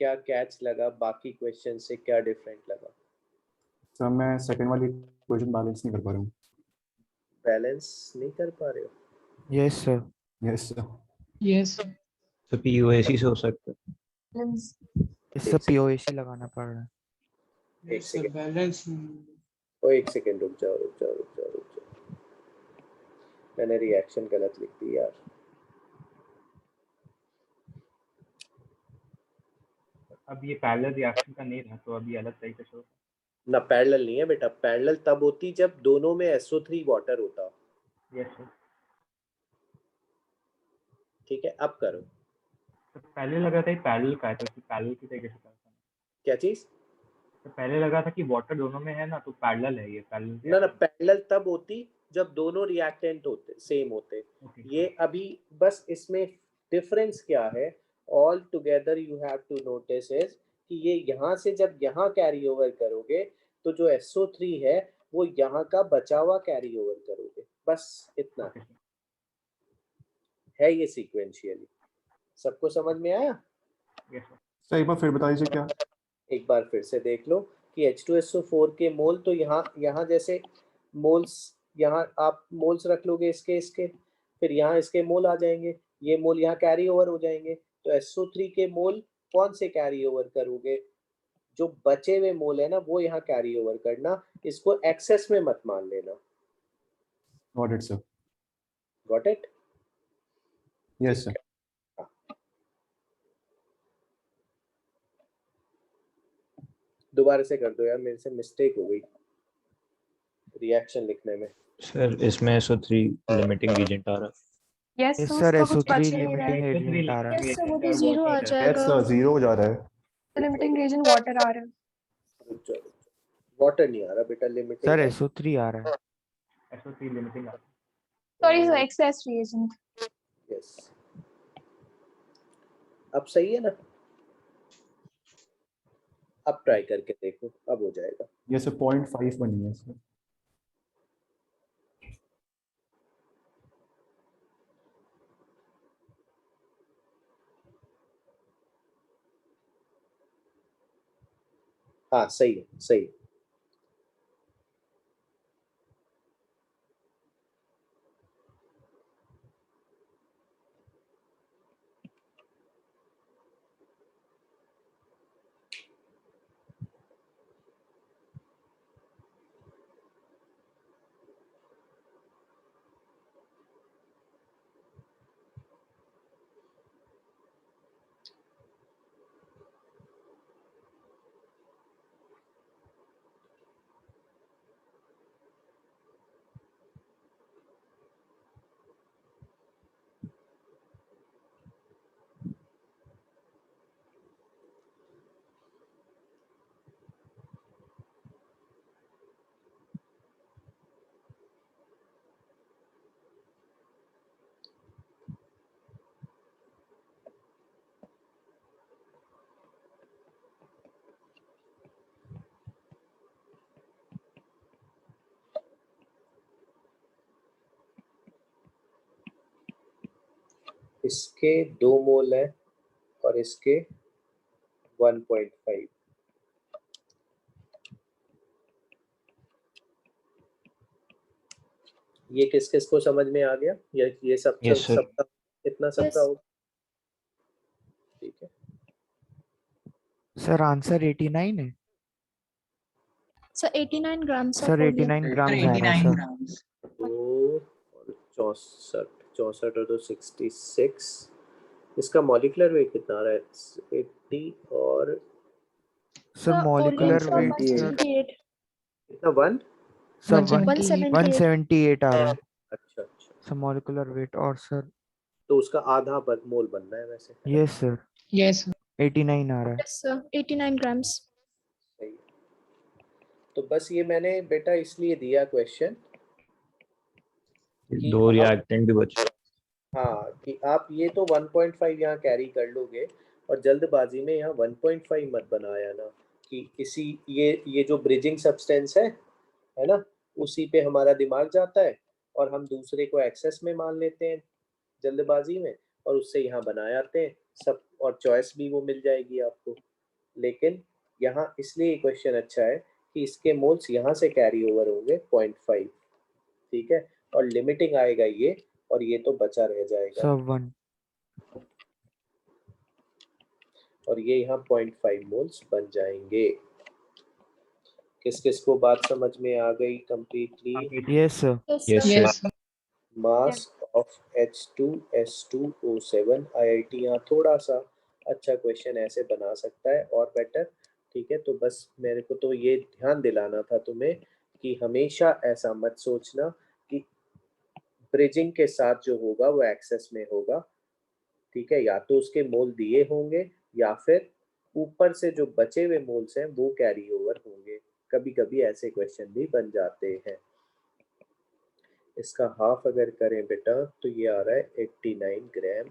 क्या कैच लगा, बाकी क्वेश्चन से क्या डिफरेंट लगा? सर मैं सेकंड वाली क्वेश्चन बैलेंस नहीं कर पा रहा हूँ। बैलेंस नहीं कर पा रहे हो? Yes sir. Yes sir. Yes तो पीओएसी से हो सकता है। इससे पीओएसी लगाना पड़ रहा है। एक सेकंड, बैलेंस। ओ एक सेकंड, रुक जाओ रुक जाओ रुक जाओ रुक जाओ, मैंने रिएक्शन गलत लिख दी यार। अब ये पैरेलल रिएक्शन का नहीं रहा तो अभी अलग तरीके से होगा। ना पैरेलल नहीं है बेटा, पैरेलल तब होती जब दोनों में SO3 वाटर होता। Yes sir. ठीक है, अब करो। तो पहले लगा था पैरेलल का है तो पैरेलल की तरीके से करता है। क्या चीज? तो पहले लगा था कि वाटर दोनों में है ना तो पैरेलल है ये पैरेलल। ना ना, पैरेलल तब होती जब दोनों रिएक्टेंट होते सेम होते। ये अभी बस इसमें डिफरेंस क्या है, all together you have to notice is कि ये यहाँ से जब यहाँ कैरी ओवर करोगे तो जो SO3 है वो यहाँ का बचा हुआ कैरी ओवर करोगे, बस इतना है ये सीक्वेंशियली। सबको समझ में आया? सर एक बार फिर बता दीजिए क्या। एक बार फिर से देख लो कि H2SO4 के मोल तो यहाँ जैसे मोल्स, यहाँ आप मोल्स रख लोगे इसके, फिर यहाँ इसके मोल आ जाएंगे, ये मोल यहाँ कैरी ओवर हो जाएंगे। तो SO3 के मोल कौन से कैरी ओवर करोगे? जो बचे हुए मोल है ना वो यहाँ कैरी ओवर करना, इसको एक्सेस में मत मान लेना। Got it sir. Got it? Yes sir. दोबारा से कर दो यार, मेरे से मिस्टेक हो गई रिएक्शन लिखने में। सर इसमें SO3 लिमिटिंग एजेंट आ रहा है। यस यस सर, सर उसका कुछ SO3 बच नहीं रहा लिमिटिंग है। एजेंट आ रहा है। यस सर, वो तो जीरो आ यस जाएगा। सर, जीरो हो जा रहा है। लिमिटिंग एजेंट वाटर आ रहा है। रुक जाओ, वाटर नहीं आ रहा बेटा, लिमिटिंग सर है। SO3 आ रहा है। SO3 लिमिटिंग आ रहा है। Sorry sir, access reagent. Yes, अब सही है ना? अब ट्राई करके देखो, अब हो जाएगा। ये सर 0.5 बनी है सर। हाँ सही है, सही है। इसके 2 मोल है और इसके 1.5। ये किस किस को समझ में आ गया? ये सब Yes, sir. सबका इतना सबका Yes. होगा, ठीक है। सर आंसर 89 है सर 89 ग्राम सर 89 ग्राम आ रहा है सर। तो 64 और तो 66। इसका मॉलिक्यूलर वेट कितना आ रहा है? 80 और सर मॉलिक्यूलर वेट 178 कितना? 1 सर 178 178 आ रहा है अच्छा। Sir molecular weight. और सर तो उसका आधा मोल बनना है वैसे। Yes sir. यस 89 आ रहा है। Yes sir 89 grams. सही। तो बस ये मैंने बेटा इसलिए दिया क्वेश्चन कि 2 रिएक्टेंट भी बचे। हाँ, कि आप ये तो 1.5 यहाँ कैरी कर लोगे और जल्दबाजी में यहाँ 1.5 मत बनाया ना, कि किसी ये जो ब्रिजिंग सब्सटेंस है ना, उसी पे हमारा दिमाग जाता है और हम दूसरे को एक्सेस में मान लेते हैं जल्दबाजी में, और उससे यहाँ बना आते हैं सब, और चॉइस भी वो मिल जाएगी आपको। लेकिन यहाँ इसलिए क्वेश्चन अच्छा है कि इसके मोल्स यहाँ से कैरी ओवर होंगे 0.5, ठीक है, और लिमिटिंग आएगा ये, और ये तो बचा रह जाएगा सर 1 और ये यहाँ 0.5 मोल्स बन जाएंगे। किस किस को बात समझ में आ गई completely? Yes sir. Yes mass of H2S2O7। IIT यहाँ थोड़ा सा अच्छा क्वेश्चन ऐसे बना सकता है और बेटर, ठीक है। तो बस मेरे को तो ये ध्यान दिलाना था तुम्हें कि हमेशा ऐसा मत सोचना कि ब्रिजिंग के साथ जो होगा वो एक्सेस में होगा, ठीक है। या तो उसके मोल दिए होंगे या फिर ऊपर से जो बचे हुए मोल्स हैं वो कैरी ओवर होंगे। कभी कभी ऐसे क्वेश्चन भी बन जाते हैं। इसका हाफ अगर करें बेटा तो ये आ रहा है 89 gram.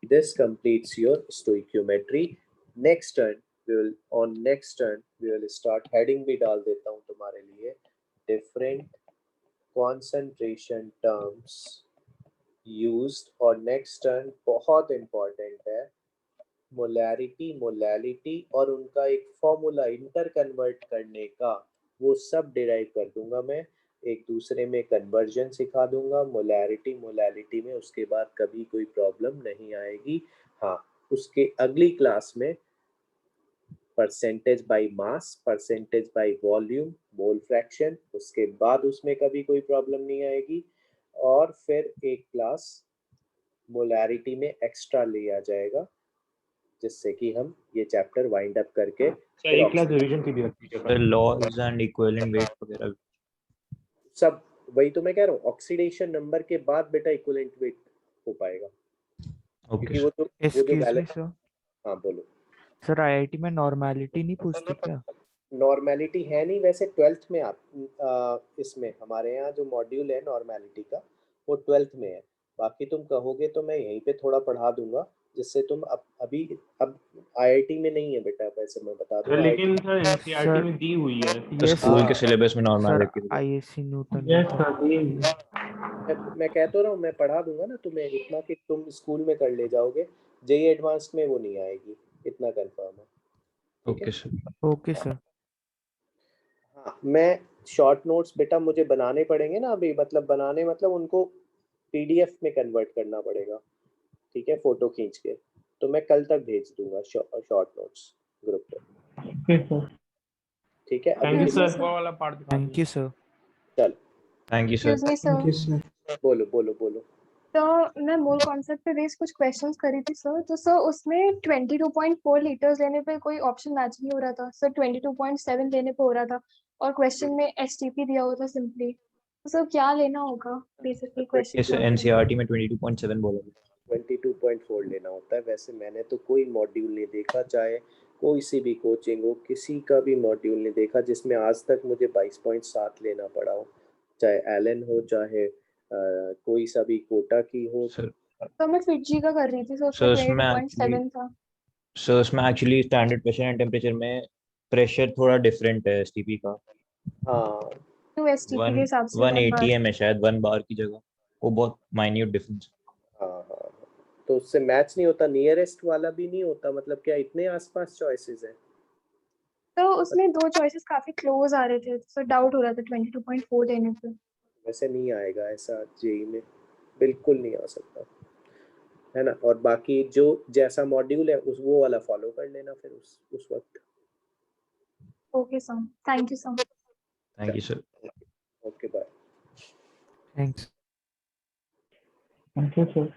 This completes your stoichiometry. Next turn we will start, heading भी डाल देता हूँ तुम्हारे लिए, different concentration terms used, और next turn बहुत important है, मोलैलिटी और उनका एक फॉर्मूला इंटर कन्वर्ट करने का, वो सब डिराइव कर दूंगा मैं। एक दूसरे में कन्वर्जन सिखा दूंगा मोलैलिटी में, उसके बाद कभी कोई प्रॉब्लम नहीं आएगी। हाँ, उसके अगली क्लास में percentage by mass, percentage by volume, mole fraction, उसके बाद उसमें कभी कोई प्रॉब्लम नहीं आएगी। और फिर एक क्लास मोलैरिटी में एक्स्ट्रा लिया जाएगा, जिससे कि हम ये चैप्टर वाइंड अप करके सर एक क्लास रिवीजन की भी रखी है। लॉज एंड इक्विवेलेंट वेट वगैरह सब वही तो मैं कह रहा हूँ, ऑक्सीडेशन नंबर के बाद बेटा इक्विवेलेंट वेट हो पाएगा। क्योंकि वो जो एक्सक्यूज मी सर। हाँ बोलो सर आईआईटी में नॉर्मैलिटी नहीं पूछती क्या? नॉर्मैलिटी है नहीं वैसे 12th में आप इसमें हमारे यहाँ जो मॉड्यूल है नॉर्मैलिटी का वो 12th में है। बाकी तुम कहोगे तो मैं यहीं पे थोड़ा पढ़ा दूंगा जिससे तुम अब आईआईटी में नहीं है बेटा, वैसे मैं बता दूं। लेकिन सर एनसीईआरटी सर, में दी हुई है। तो स्कूल के सिलेबस में सर नॉर्मलिटी आईएससी न्यूटन में यस सर दी हुई है। मैं कह तो रहा हूँ, मैं पढ़ा दूंगा ना तुम्हें इतना कि तुम स्कूल में कर ले जाओगे, जेई एडवांस में वो नहीं आएगी, इतना कंफर्म है। Okay sir. Okay sir. हाँ, मैं शॉर्ट नोट्स बेटा मुझे बनाने पड़ेंगे ना अभी, मतलब बनाने मतलब उनको पीडीएफ में कन्वर्ट करना पड़ेगा, ठीक है, फोटो खींच के, तो मैं कल तक भेज दूंगा शॉर्ट नोट्स ग्रुप पे, ठीक है। Thank you sir. वो वाला पार्ट दिखा थैंक यू सर। चल thank you sir. Excuse me thank you sir, sir. बोलो बोलो बोलो। तो मैं मोल कॉन्सेप्ट पे बेस्ड कुछ क्वेश्चंस करी थी सर, तो सर उसमें 22.4 लीटर्स लेने पे कोई ऑप्शन मैच नहीं हो रहा था सर, 22.7 लेने पे हो रहा था, और क्वेश्चन में एसटीपी दिया हुआ था सिंपली, तो सर क्या लेना होगा बेसिकली क्वेश्चन इस में? एनसीईआरटी में 22.7 बोला। 22.4 लेना होता है। वैसे मैंने तो कोई मॉड्यूल नहीं देखा, चाहे कोई सी भी कोचिंग हो, किसी का भी मॉड्यूल नहीं देखा जिसमें आज तक मुझे 22.7 लेना पड़ा हो, चाहे एलन हो, चाहे कोई सा भी कोटा की हो। तो मैं फिटजी का कर रही थी, तो सर उसमें उसमें एक्चुअली 22.7 था। सर उसमें actually standard pressure and temperature में प्रेशर थोड़ा डिफरेंट है एसटीपी का। हाँ, तो एसटीपी के हिसाब से 1 1 बार। ATM है शायद 1 बार की जगह, वो बहुत माइन्यूट डिफरेंस। हाँ हाँ, तो उससे मैच नहीं होता, नियरेस्ट वाला भी नहीं होता, मतलब क्या इतने आसपास चॉइसेस हैं? तो उसमें दो चॉइसेस काफी क्लोज आ रहे थे, तो डाउट हो रहा था 22.4 लेने पे। वैसे नहीं आएगा ऐसा जेई में, बिल्कुल नहीं आ सकता, है ना। और बाकी जो जैसा मॉड्यूल है उस वो वाला फॉलो कर लेना फिर उस वक्त। Okay sir, thank you sir. Thank you sir. Okay bye. Thanks. Thank you sir.